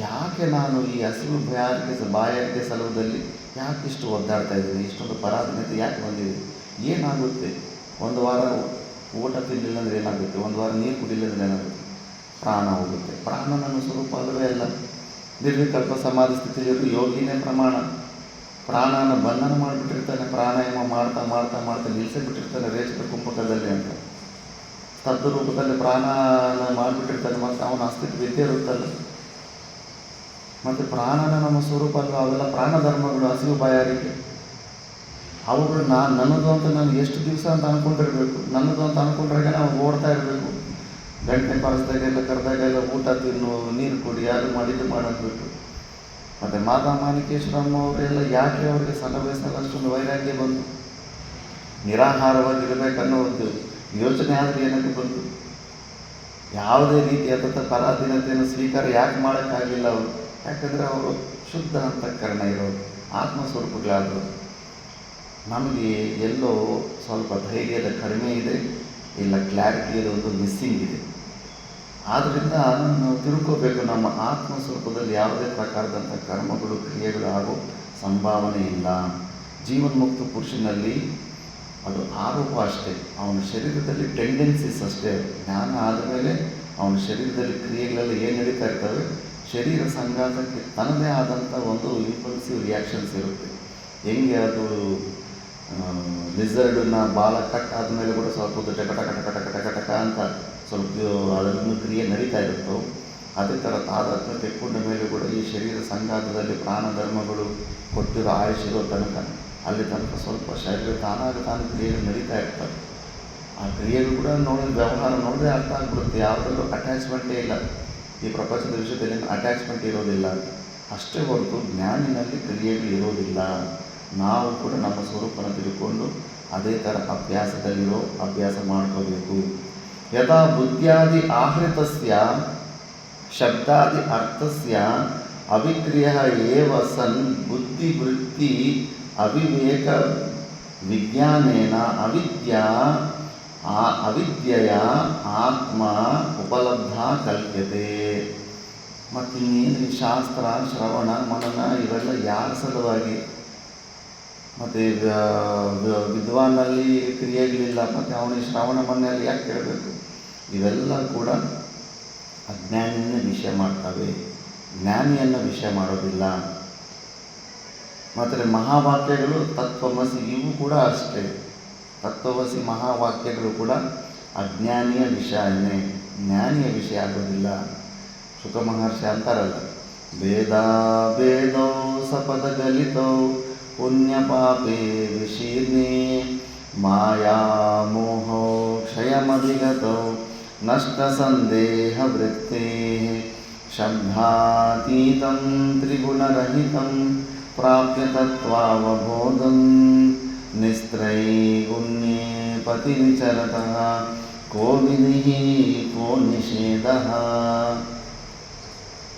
ಯಾಕೆ ನಾನು ಈ ಹಸಿವು ಬಾಯಾರಿಕೆ ಸಲುವದಲ್ಲಿ ಯಾಕೆ ಇಷ್ಟು ಒದ್ದಾಡ್ತಾ ಇದ್ದೀನಿ, ಇಷ್ಟೊಂದು ಪರಾಧೀನತೆ ಯಾಕೆ ಬಂದಿದೆ, ಏನಾಗುತ್ತೆ? ಒಂದು ವಾರ ಊಟ ತಿನ್ನಲಿಲ್ಲ ಅಂದರೆ ಏನಾಗುತ್ತೆ? ಒಂದು ವಾರ ನೀರು ಕುಡಿಲಿಲ್ಲ ಅಂದರೆ ಏನಾಗುತ್ತೆ? ಪ್ರಾಣ ಹೋಗುತ್ತೆ. ಪ್ರಾಣ ನನ್ನ ಸ್ವರೂಪ ಅಲ್ಲವೇ ಅಲ್ಲ. ನಿರ್ವಿಕಲ್ಪ ಸಮಾಧಿ ಸ್ಥಿತಿಯಲ್ಲಿ ಯೋಗಿನೇ ಪ್ರಮಾಣ. ಪ್ರಾಣನ ಬಂಧನ ಮಾಡಿಬಿಟ್ಟಿರ್ತಾನೆ. ಪ್ರಾಣಾಯಾಮ ಮಾಡ್ತಾ ನಿಲ್ಲಿಸಿಬಿಟ್ಟಿರ್ತಾನೆ ರೇಚಕ ಕುಂಪಕದಲ್ಲಿ ಅಂತ. ಸ್ತಬ್ಧ ರೂಪದಲ್ಲಿ ಪ್ರಾಣನ ಮಾಡಿಬಿಟ್ಟಿರ್ತಾನೆ. ಮತ್ತು ಅವನ ಅಸ್ತಿತ್ವ ಇದ್ದೇ ಇರುತ್ತಲ್ಲ. ಮತ್ತು ಪ್ರಾಣನ ನಮ್ಮ ಸ್ವರೂಪ ಅಲ್ವ? ಅವೆಲ್ಲ ಪ್ರಾಣ ಧರ್ಮಗಳು. ಹಸಿವು ಬಾಯಾರಿಕೆ ಅವುಗಳು ನನ್ನದು ಅಂತ ನಾನು ಎಷ್ಟು ದಿವಸ ಅಂತ ಅಂದ್ಕೊಂಡಿರ್ಬೇಕು. ನನ್ನದು ಅಂತ ಅಂದ್ಕೊಂಡ್ರೆ ನಾವು ಓಡ್ತಾ ಇರಬೇಕು. ಗಂಟೆ ಪಾರಿಸಿದಾಗೆಲ್ಲ ಕರೆದಾಗೆಲ್ಲ ಊಟ ತಿನ್ನು, ನೀರು ಕುಡಿ, ಅದು ಮಾಡಿದ್ದು ಮಾಡಬೇಕು. ಮತ್ತು ಮಾತಾ ಮಾಣಿಕೇಶ್ವರಮ್ಮ ಅವರೆಲ್ಲ ಯಾಕೆ ಅವರಿಗೆ ಸಣ್ಣ ವಯಸ್ಸಿನಲ್ಲಿ ಅಷ್ಟೊಂದು ವೈರಾಗ್ಯ ಬಂತು? ನಿರಾಹಾರವಾಗಿರಬೇಕನ್ನೋ ಒಂದು ಯೋಚನೆ ಆದರೆ ಏನಕ್ಕೆ ಬಂತು? ಯಾವುದೇ ರೀತಿಯಾದಂಥ ಪರಾಧೀನತೆಯನ್ನು ಸ್ವೀಕಾರ ಯಾಕೆ ಮಾಡೋಕ್ಕಾಗಲಿಲ್ಲ ಅವರು? ಯಾಕಂದರೆ ಅವರು ಶುದ್ಧ ಅಂತಃಕರಣ ಇರೋರು, ಆತ್ಮಸ್ವರೂಪಗಳಾದರು. ನಮಗೆ ಎಲ್ಲೋ ಸ್ವಲ್ಪ ಧೈರ್ಯದ ಕಡಿಮೆ ಇದೆ, ಇಲ್ಲ ಕ್ಲಾರಿಟಿಯದ ಒಂದು ಮಿಸ್ಸಿಂಗ್ ಇದೆ. ಆದ್ದರಿಂದ ನಾವು ತಿಳ್ಕೋಬೇಕು, ನಮ್ಮ ಆತ್ಮಸ್ವರೂಪದಲ್ಲಿ ಯಾವುದೇ ಪ್ರಕಾರದಂಥ ಕರ್ಮಗಳು ಕ್ರಿಯೆಗಳು ಆಗೋ ಸಂಭಾವನೆ ಇಲ್ಲ. ಜೀವನ್ಮುಕ್ತ ಪುರುಷನಲ್ಲಿ ಅದು ಆರೋಪ ಅಷ್ಟೇ. ಅವನ ಶರೀರದಲ್ಲಿ ಟೆಂಡೆನ್ಸೀಸ್ ಅಷ್ಟೇ. ಜ್ಞಾನ ಆದಮೇಲೆ ಅವನ ಶರೀರದಲ್ಲಿ ಕ್ರಿಯೆಗಳೆಲ್ಲ ಏನು ನಡೀತಾ ಇರ್ತವೆ, ಶರೀರ ಸಂಘಾತಕ್ಕೆ ತನ್ನದೇ ಆದಂಥ ಒಂದು ಇಂಪಲ್ಸಿವ್ ರಿಯಾಕ್ಷನ್ಸ್ ಇರುತ್ತೆ. ಹೆಂಗೆ ಅದು ಲಿಸರ್ಡನ್ನ ಬಾಲ ಕಟ್ ಆದಮೇಲೆ ಕೂಡ ಸ್ವಲ್ಪ ಹೊತ್ತು ಟಕ ಅಂತ ಸ್ವಲ್ಪ ಅದನ್ನು ಕ್ರಿಯೆ ನಡೀತಾ ಇರುತ್ತೋ, ಅದೇ ಥರ ತಾದಾತ್ಮ್ಯ ತೆಕ್ಕೊಂಡ ಮೇಲೆ ಕೂಡ ಈ ಶರೀರ ಸಂಘಾತದಲ್ಲಿ ಪ್ರಾಣ ಧರ್ಮಗಳು ಕೊಟ್ಟಿರೋ ಆಯುಷಿರೋ ತನಕ ಅಲ್ಲಿ ತನಕ ಸ್ವಲ್ಪ ಶರೀರ ತಾನಾಗ ತಾನು ಕ್ರಿಯೆಗಳು ನಡೀತಾ ಇರ್ತವೆ. ಆ ಕ್ರಿಯೆಗಳು ಕೂಡ ನೋಡಿದ್ರೆ ವ್ಯವಹಾರ ನೋಡಿದ್ರೆ ಅರ್ಥ ಆಗ್ಬಿಡುತ್ತೆ. ಯಾವುದರಲ್ಲೂ ಅಟ್ಯಾಚ್ಮೆಂಟೇ ಇಲ್ಲ. ಈ ಪ್ರಪಂಚದ ವಿಷಯದಲ್ಲಿ ಅಟ್ಯಾಚ್ಮೆಂಟ್ ಇರೋದಿಲ್ಲ. ಅಷ್ಟೇ ಹೊರತು ಜ್ಞಾನಿನಲ್ಲಿ ಕ್ರಿಯೆಗಳು ಇರೋದಿಲ್ಲ. ನಾವು ಕೂಡ ನಮ್ಮ ಸ್ವರೂಪನ ತಿಳ್ಕೊಂಡು ಅದೇ ಥರ ಅಭ್ಯಾಸ ಮಾಡ್ಕೋಬೇಕು. ಯದಾ ಬುದ್ಧಿಯಾದಿ ಆಹೃತಸ್ಯ ಶಬ್ದಾದಿ ಅರ್ಥಸ್ಯ ಅವಿಕ್ರಿಯ ಏವ ಸನ್ ಬುದ್ಧಿವೃತ್ತಿ ಅವಿವೇಕ ವಿಜ್ಞಾನೇನ ಅವಿದ್ಯೆಯ ಆತ್ಮ ಉಪಲಬ್ಧ ಕಲ್ಪ್ಯತೆ. ಮತ್ತಿನ್ನೇನು ಈ ಶಾಸ್ತ್ರ ಶ್ರವಣ ಮನನ ಇವೆಲ್ಲ ಯಾರ ಸಲುವಾಗಿ? ಮತ್ತು ವಿದ್ವಾನಲ್ಲಿ ಕ್ರಿಯೆಗಳಿಲ್ಲ, ಮತ್ತು ಅವನಿಗೆ ಶ್ರವಣ ಮನೆಯಲ್ಲಿ ಯಾಕೆ ಕೇಳಬೇಕು? ಇವೆಲ್ಲ ಕೂಡ ಅಜ್ಞಾನಿಯನ್ನು ವಿಷಯ ಮಾಡ್ತವೆ, ಜ್ಞಾನಿಯನ್ನು ವಿಷಯ ಮಾಡೋದಿಲ್ಲ. ಮತ್ತು ಮಹಾವಾಕ್ಯಗಳು ತತ್ವಮಸಿ ಇವು ಕೂಡ ಅಷ್ಟೇ. ತತ್ವಮಸಿ ಮಹಾವಾಕ್ಯಗಳು ಕೂಡ ಅಜ್ಞಾನಿಯ ವಿಷಯನೇ, ಜ್ಞಾನಿಯ ವಿಷಯ ಆಗೋದಿಲ್ಲ. ಶುಕ ಮಹರ್ಷಿ ಅಂತಾರಲ್ಲ, ಭೇದೋ ಸಪದ ಗಲಿತೋ ಪುಣ್ಯ ಪಾಪೇ ವಿಶೀರ್ಣೇ ಮಾಯಾ ಮೋಹೋ ಕ್ಷಯಮಧಿಗತೋ ನಷ್ಟ ಸಂದೇಹ ವೃತ್ತೇ ಶಬ್ದಾತೀತಂ ತ್ರಿಗುಣರಹಿತಂ ಪ್ರಾಪ್ಯ ತತ್ವಾವಬೋಧಂ ನಿಸ್ತ್ರೈಗುಣ್ಯೇ ಪತಿ ವಿಚರತಃ ಕೋ ವಿಧಿಃ ಕೋ ನಿಷೇಧಃ.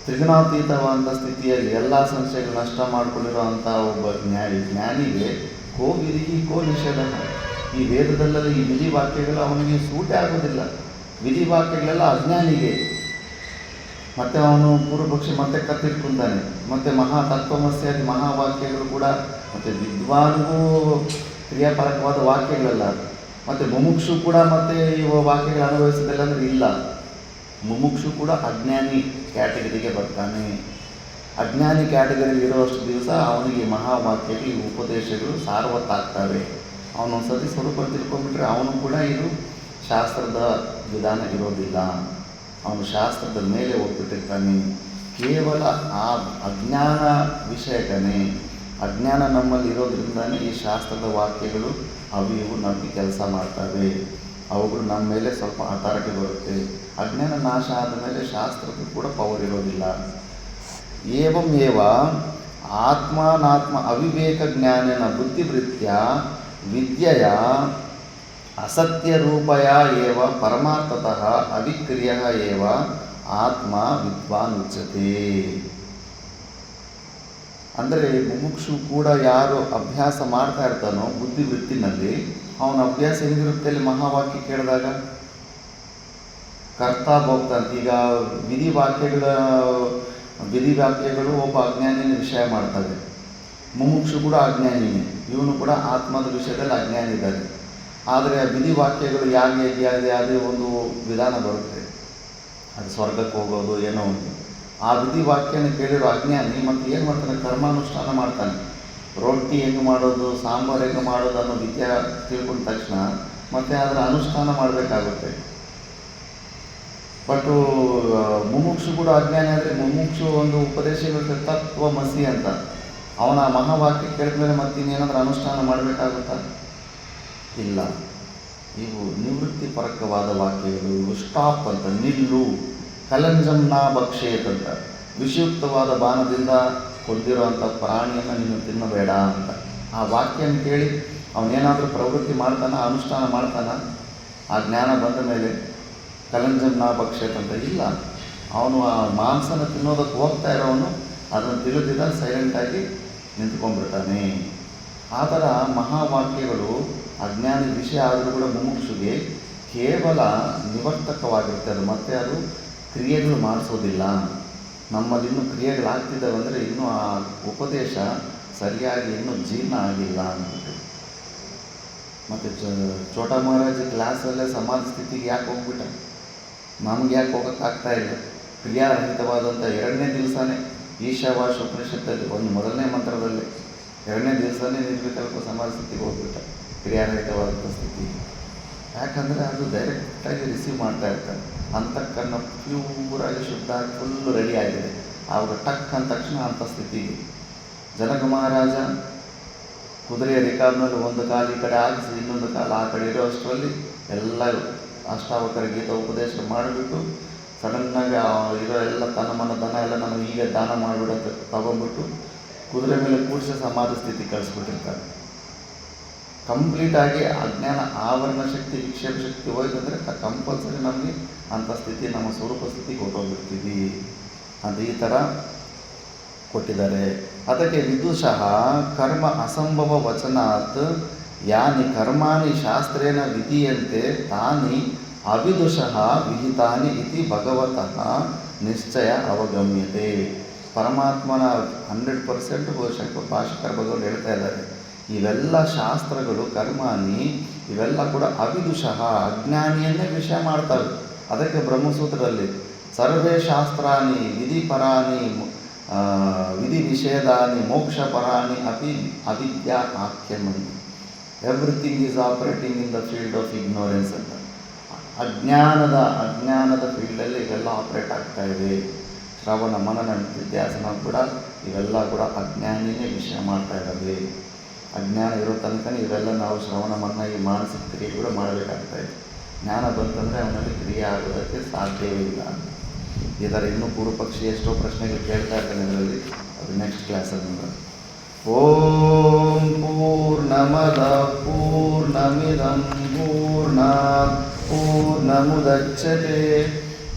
ತ್ರಿಗುಣಾತೀತವಾದ ಸ್ಥಿತಿಯಲ್ಲಿ ಎಲ್ಲ ಸಂಶಯಗಳು ನಷ್ಟ ಮಾಡಿಕೊಂಡಿರುವಂಥ ಒಬ್ಬ ಜ್ಞಾನಿಗೆ ಕೋ ವಿಧಿ ಕೋ ನಿಷೇಧ. ಈ ವೇದದಲ್ಲೆಲ್ಲ ಈ ವಿಧಿ ವಾಕ್ಯಗಳು ಅವನಿಗೆ ಸೂಟೇ ಆಗೋದಿಲ್ಲ. ವಿಧಿ ವಾಕ್ಯಗಳೆಲ್ಲ ಅಜ್ಞಾನಿಗೆ. ಮತ್ತು ಅವನು ಪೂರ್ವಪಕ್ಷಿ ಮತ್ತೆ ಕತ್ತಿಟ್ಕೊಂತಾನೆ. ಮತ್ತು ತತ್ವಮಸ್ಯಾದಿ ಮಹಾವಾಕ್ಯಗಳು ಕೂಡ ಮತ್ತು ವಿದ್ವಾನ್ಗೂ ಕ್ರಿಯಾಪರಕವಾದ ವಾಕ್ಯಗಳಲ್ಲ. ಮತ್ತು ಮುಮುಕ್ಷು ಕೂಡ ಮತ್ತು ಇವ ವಾಕ್ಯಗಳು ಅನುಭವಿಸೋದಿಲ್ಲ ಅಂದರೆ ಇಲ್ಲ. ಮುಮುಕ್ಷು ಕೂಡ ಅಜ್ಞಾನಿ ಕ್ಯಾಟಗರಿಗೆ ಬರ್ತಾನೆ. ಅಜ್ಞಾನಿ ಕ್ಯಾಟಗರಿ ಇರುವಷ್ಟು ದಿವಸ ಅವನಿಗೆ ಮಹಾವಾಕ್ಯಗಳು ಈ ಉಪದೇಶಗಳು ಸಾರ್ವತ್ತಾಗ್ತವೆ. ಅವನೊಂದು ಸತಿ ಸ್ವರೂಪ ತಿಳ್ಕೊಂಡ್ಬಿಟ್ರೆ ಅವನು ಕೂಡ ಇದು ಶಾಸ್ತ್ರದ ವಿಧಾನ ಇರೋದಿಲ್ಲ. ಅವನು ಶಾಸ್ತ್ರದ ಮೇಲೆ ಒಪ್ಪಿಟ್ಟಿರ್ತಾನೆ. ಕೇವಲ ಆ ಅಜ್ಞಾನ ವಿಷಯಕನೇ, ಅಜ್ಞಾನ ನಮ್ಮಲ್ಲಿ ಇರೋದ್ರಿಂದನೇ ಈ ಶಾಸ್ತ್ರದ ವಾಕ್ಯಗಳು ಇವು ನಮಗೆ ಕೆಲಸ ಮಾಡ್ತವೆ. ಅವುಗಳು ನಮ್ಮ ಮೇಲೆ ಸ್ವಲ್ಪ ಅಥಾರಿಟಿ ಬರುತ್ತೆ. ಅಜ್ಞಾನ ನಾಶ ಆದಮೇಲೆ ಶಾಸ್ತ್ರದ ಕೂಡ ಪವರ್ ಇರೋದಿಲ್ಲ. ಏವಂ ಏವ ಆತ್ಮಾನಾತ್ಮ ಅವಿವೇಕ ಜ್ಞಾನೇನ ಬುದ್ಧಿವೃತ್ಯ ವಿದ್ಯೆಯ ಅಸತ್ಯರೂಪಯ ಏವ ಪರಮಾರ್ಥತಃ ಅವಿಕ್ರಿಯ ಏವ ಆತ್ಮ ವಿದ್ವಾನ್ ಉಚ್ಯತೆ. ಅಂದರೆ ಮುಮುಕ್ಷು ಕೂಡ ಯಾರು ಅಭ್ಯಾಸ ಮಾಡ್ತಾ ಇರ್ತಾನೋ ಬುದ್ಧಿವೃತ್ತಿನಲ್ಲಿ, ಅವನ ಅಭ್ಯಾಸ ಹೆಂಗಿರುತ್ತೆ ಅಲ್ಲಿ ಮಹಾವಾಕ್ಯ ಕೇಳಿದಾಗ ಕರ್ತಾ ಭೋಗ್ತಾನೆ. ಈಗ ವಿಧಿ ವಾಕ್ಯಗಳು ಒಬ್ಬ ಅಜ್ಞಾನಿನ ವಿಷಯ ಮಾಡ್ತವೆ. ಮುಮುಕ್ಷು ಕೂಡ ಅಜ್ಞಾನಿನೇ, ಇವನು ಕೂಡ ಆತ್ಮದ ವಿಷಯದಲ್ಲಿ ಅಜ್ಞಾನಿ ಇದ್ದಾರೆ. ಆದರೆ ವಿಧಿ ವಾಕ್ಯಗಳು ಯಾವುದೇ ಒಂದು ವಿಧಾನ ಬರುತ್ತೆ, ಅದು ಸ್ವರ್ಗಕ್ಕೆ ಹೋಗೋದು ಏನೋ ಒಂದು. ಆ ವಿಧಿ ವಾಕ್ಯನ ಕೇಳಿರೋ ಅಜ್ಞಾನಿ ಮತ್ತು ಏನು ಮಾಡ್ತಾನೆ, ಕರ್ಮಾನುಷ್ಠಾನ ಮಾಡ್ತಾನೆ. ರೊಟ್ಟಿ ಹೆಂಗೆ ಮಾಡೋದು, ಸಾಂಬಾರು ಹೆಂಗೆ ಮಾಡೋದು ಅನ್ನೋ ವಿದ್ಯೆ ತಿಳ್ಕೊಂಡ ತಕ್ಷಣ ಮತ್ತು ಅದರ ಅನುಷ್ಠಾನ ಮಾಡಬೇಕಾಗುತ್ತೆ. ಬಟ್ ಮುಮುಕ್ಷು ಕೂಡ ಅಜ್ಞಾನಿ ಆದರೆ ಮುಮುಕ್ಷು ಒಂದು ಉಪದೇಶ ಇರುತ್ತೆ ತತ್ವಮಸಿ ಅಂತ. ಅವನ ಮಹಾವಾಕ್ಯ ಕೇಳಿದ ಮೇಲೆ ಮತ್ತೆ ಇನ್ನೇನಾದ್ರೂ ಅನುಷ್ಠಾನ ಮಾಡಬೇಕಾಗುತ್ತಾ? ಇಲ್ಲ. ಇವು ನಿವೃತ್ತಿಪರಕವಾದ ವಾಕ್ಯಗಳು. ಇವು ಸ್ಟಾಪ್ ಅಂತ, ನಿಲ್ಲು. ಕಲಂಜಂನ ಭಕ್ಷೇತ್ ಅಂತ, ವಿಷಯುಕ್ತವಾದ ಬಾಣದಿಂದ ಕೊಂದಿರುವಂಥ ಪ್ರಾಣಿಯನ್ನು ನೀನು ತಿನ್ನಬೇಡ ಅಂತ. ಆ ವಾಕ್ಯನ ಕೇಳಿ ಅವನೇನಾದರೂ ಪ್ರವೃತ್ತಿ ಮಾಡ್ತಾನ, ಅನುಷ್ಠಾನ ಮಾಡ್ತಾನ? ಆ ಜ್ಞಾನ ಬಂದ ಮೇಲೆ ಕಲಂಜಂನ ಭಕ್ಷೇತ್ ಅಂತ ಇಲ್ಲ. ಅವನು ಆ ಮಾಂಸನ ತಿನ್ನೋದಕ್ಕೆ ಹೋಗ್ತಾ ಇರೋವನು ಅದನ್ನು ತಿಳಿದಿದ್ದ ಸೈಲೆಂಟಾಗಿ ನಿಂತ್ಕೊಂಡ್ಬಿಡ್ತಾನೆ. ಆ ಥರ ಮಹಾವಾಕ್ಯಗಳು ಅಜ್ಞಾನಿ ವಿಷಯ ಆದರೂ ಕೂಡ ಮುಮುಕ್ಷುಗೆ ಕೇವಲ ನಿವರ್ತಕವಾಗಿರುತ್ತೆ. ಅದು ಮತ್ತೆ ಅದು ಕ್ರಿಯೆಗಳು ಮಾಡಿಸೋದಿಲ್ಲ. ನಮ್ಮಲ್ಲಿ ಇನ್ನೂ ಕ್ರಿಯೆಗಳಾಗ್ತಿದ್ದಾವೆ ಅಂದರೆ ಇನ್ನೂ ಆ ಉಪದೇಶ ಸರಿಯಾಗಿ ಇನ್ನೂ ಜೀರ್ಣ ಆಗಿಲ್ಲ ಅಂದ್ಬಿಟ್ಟು. ಮತ್ತು ಚೋಟ ಮಹಾರಾಜ ಕ್ಲಾಸಲ್ಲೇ ಸಮಾಧಿ ಸ್ಥಿತಿಗೆ ಯಾಕೆ ಹೋಗ್ಬಿಟ್ಟ? ನಮ್ಗೆ ಯಾಕೆ ಹೋಗೋಕ್ಕಾಗ್ತಾ ಇಲ್ಲ? ಕ್ರಿಯಾರಹಿತವಾದಂಥ 2ನೇ ದಿವಸನೇ ಈಶಾವಾಶ ಉಪನಿಷತ್ತಲ್ಲಿ ಒಂದು ಮೊದಲನೇ ಮಂತ್ರದಲ್ಲಿ 2ನೇ ದಿವಸನೇ ನಿರ್ವಿಕಲ್ಪ ಸಮಾಧಿ ಸ್ಥಿತಿಗೆ ಹೋಗ್ಬಿಟ್ಟ, ಕ್ರಿಯಾರಹಿತವಾದಂಥ ಸ್ಥಿತಿ. ಯಾಕಂದರೆ ಅದು ಡೈರೆಕ್ಟಾಗಿ ರಿಸೀವ್ ಮಾಡ್ತಾ ಇರ್ತಾರೆ. ಅಂತಃಕರಣ ಪ್ಯೂರಾಗಿ ಶುದ್ಧ ಆಗಿ ಫುಲ್ಲು ರೆಡಿ ಆಗಿದೆ. ಆವಾಗ ಟಕ್ ಅಂದ ತಕ್ಷಣ ಅಂಥ ಸ್ಥಿತಿಗೆ ಜನಕ ಮಹಾರಾಜ ಕುದುರೆಯ ರಿಕಾಬ್ನಲ್ಲಿ ಒಂದು ಕಾಲು ಈ ಕಡೆ ಆಗಿಸಿ ಇನ್ನೊಂದು ಕಾಲು ಆ ಕಡೆ ಇರೋ ಅಷ್ಟರಲ್ಲಿ ಎಲ್ಲ ಅಷ್ಟಾವಕರ ಗೀತ ಉಪದೇಶ ಮಾಡಿಬಿಟ್ಟು ಸಡನ್ನಾಗಿ ಇರೋ ಎಲ್ಲ ತನ್ನ ಮನ ದನ ಎಲ್ಲ ನಮಗೆ ಈಗ ದಾನ ಮಾಡಿಬಿಡೋದು ತಗೊಂಡ್ಬಿಟ್ಟು ಕುದುರೆ ಮೇಲೆ ಕೂಡಿಸಿ ಸಮಾಧಿ ಸ್ಥಿತಿ ಕಳಿಸ್ಬಿಟ್ಟಿರ್ತಾರೆ. ಕಂಪ್ಲೀಟಾಗಿ ಅಜ್ಞಾನ ಆವರಣ ಶಕ್ತಿ ವಿಕ್ಷೇಪ ಶಕ್ತಿ ಹೋಯ್ತಂದರೆ ಕಂಪಲ್ಸರಿ ನಮಗೆ ಅಂಥ ಸ್ಥಿತಿ ನಮ್ಮ ಸ್ವರೂಪ ಸ್ಥಿತಿಗೆ ಹೊರಟೋಗ್ಬಿಡ್ತೀವಿ ಅಂತ ಈ ಥರ ಕೊಟ್ಟಿದ್ದಾರೆ. ಅದಕ್ಕೆ ವಿದುಷಃ ಕರ್ಮ ಅಸಂಭವ ವಚನಾತ್ ಯಾನಿ ಕರ್ಮಾಣಿ ಶಾಸ್ತ್ರೇಣ ವಿಧೀಯಂತೆ ತಾನಿ ಅವಿದುಷಃ ವಿಹಿತಾನಿ ಇತಿ ಭಗವತಃ ನಿಶ್ಚಯ ಅವಗಮ್ಯತೆ. ಪರಮಾತ್ಮನ 100% ಭಾಷಕರ ಭಗವಂತ ಹೇಳ್ತಾ ಇದ್ದಾರೆ, ಇವೆಲ್ಲ ಶಾಸ್ತ್ರಗಳು ಕರ್ಮಾನಿ ಇವೆಲ್ಲ ಕೂಡ ಅವಿದುಷಃ ಅಜ್ಞಾನಿಯನ್ನೇ ವಿಷಯ ಮಾಡ್ತವೆ. ಅದಕ್ಕೆ ಬ್ರಹ್ಮಸೂತ್ರದಲ್ಲಿ ಸರ್ವೇ ಶಾಸ್ತ್ರಾನಿ ವಿಧಿಪರಾಣಿ ವಿಧಿ ನಿಷೇಧಾನಿ ಮೋಕ್ಷಪರಾಣಿ ಅಪಿ ಅವಿದ್ಯಾ ಆಖ್ಯಮಂದಿ. Everything is operating in the field of ignorance ಅಂತ. ಅಜ್ಞಾನದ ಫೀಲ್ಡಲ್ಲಿ ಇವೆಲ್ಲ ಆಪ್ರೇಟ್ ಆಗ್ತಾ ಇದೆ. ಶ್ರವಣ ಮನನ ನಿಧ್ಯಾಸನ ಕೂಡ ಇವೆಲ್ಲ ಕೂಡ ಅಜ್ಞಾನಿನೇ ವಿಷಯ ಮಾಡ್ತಾ ಇದ್ದಾವೆ. ಅಜ್ಞಾನ ಇರೋ ತನಕ ಇವೆಲ್ಲ ನಾವು ಶ್ರವಣ ಮನ ಈ ಮಾನಸಿಕ ಕ್ರಿಯೆ ಕೂಡ ಮಾಡಬೇಕಾಗ್ತಾ ಇದೆ. ಜ್ಞಾನ ಬಂತಂದರೆ ಅವನಲ್ಲಿ ಕ್ರಿಯೆ ಆಗೋದಕ್ಕೆ ಸಾಧ್ಯವೇ ಇಲ್ಲ. ಈ ಥರ ಇನ್ನೂ ಪೂರ್ವಪಕ್ಷಿ ಎಷ್ಟೋ ಪ್ರಶ್ನೆಗಳು ಕೇಳ್ತಾ ಇರ್ತಾನೆ ಇದರಲ್ಲಿ, ಅದು ನೆಕ್ಸ್ಟ್ ಕ್ಲಾಸಲ್ಲಿ ನೋಡೋಣ. ಓಂ ಪೂರ್ಣಮದ ಪೂರ್ಣಮಿದಂ ಪೂರ್ಣಾತ್ ಪೂರ್ಣಮುದಚ್ಯತೆ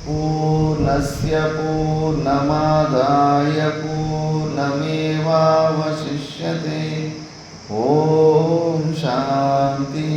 ಪೂರ್ಣಸ್ಯ ಪೂರ್ಣಮಾದಾಯ ಪೂರ್ಣಮೇವಾವಶಿಷ್ಯತೆ. ಓಂ ಶಾಂತಿ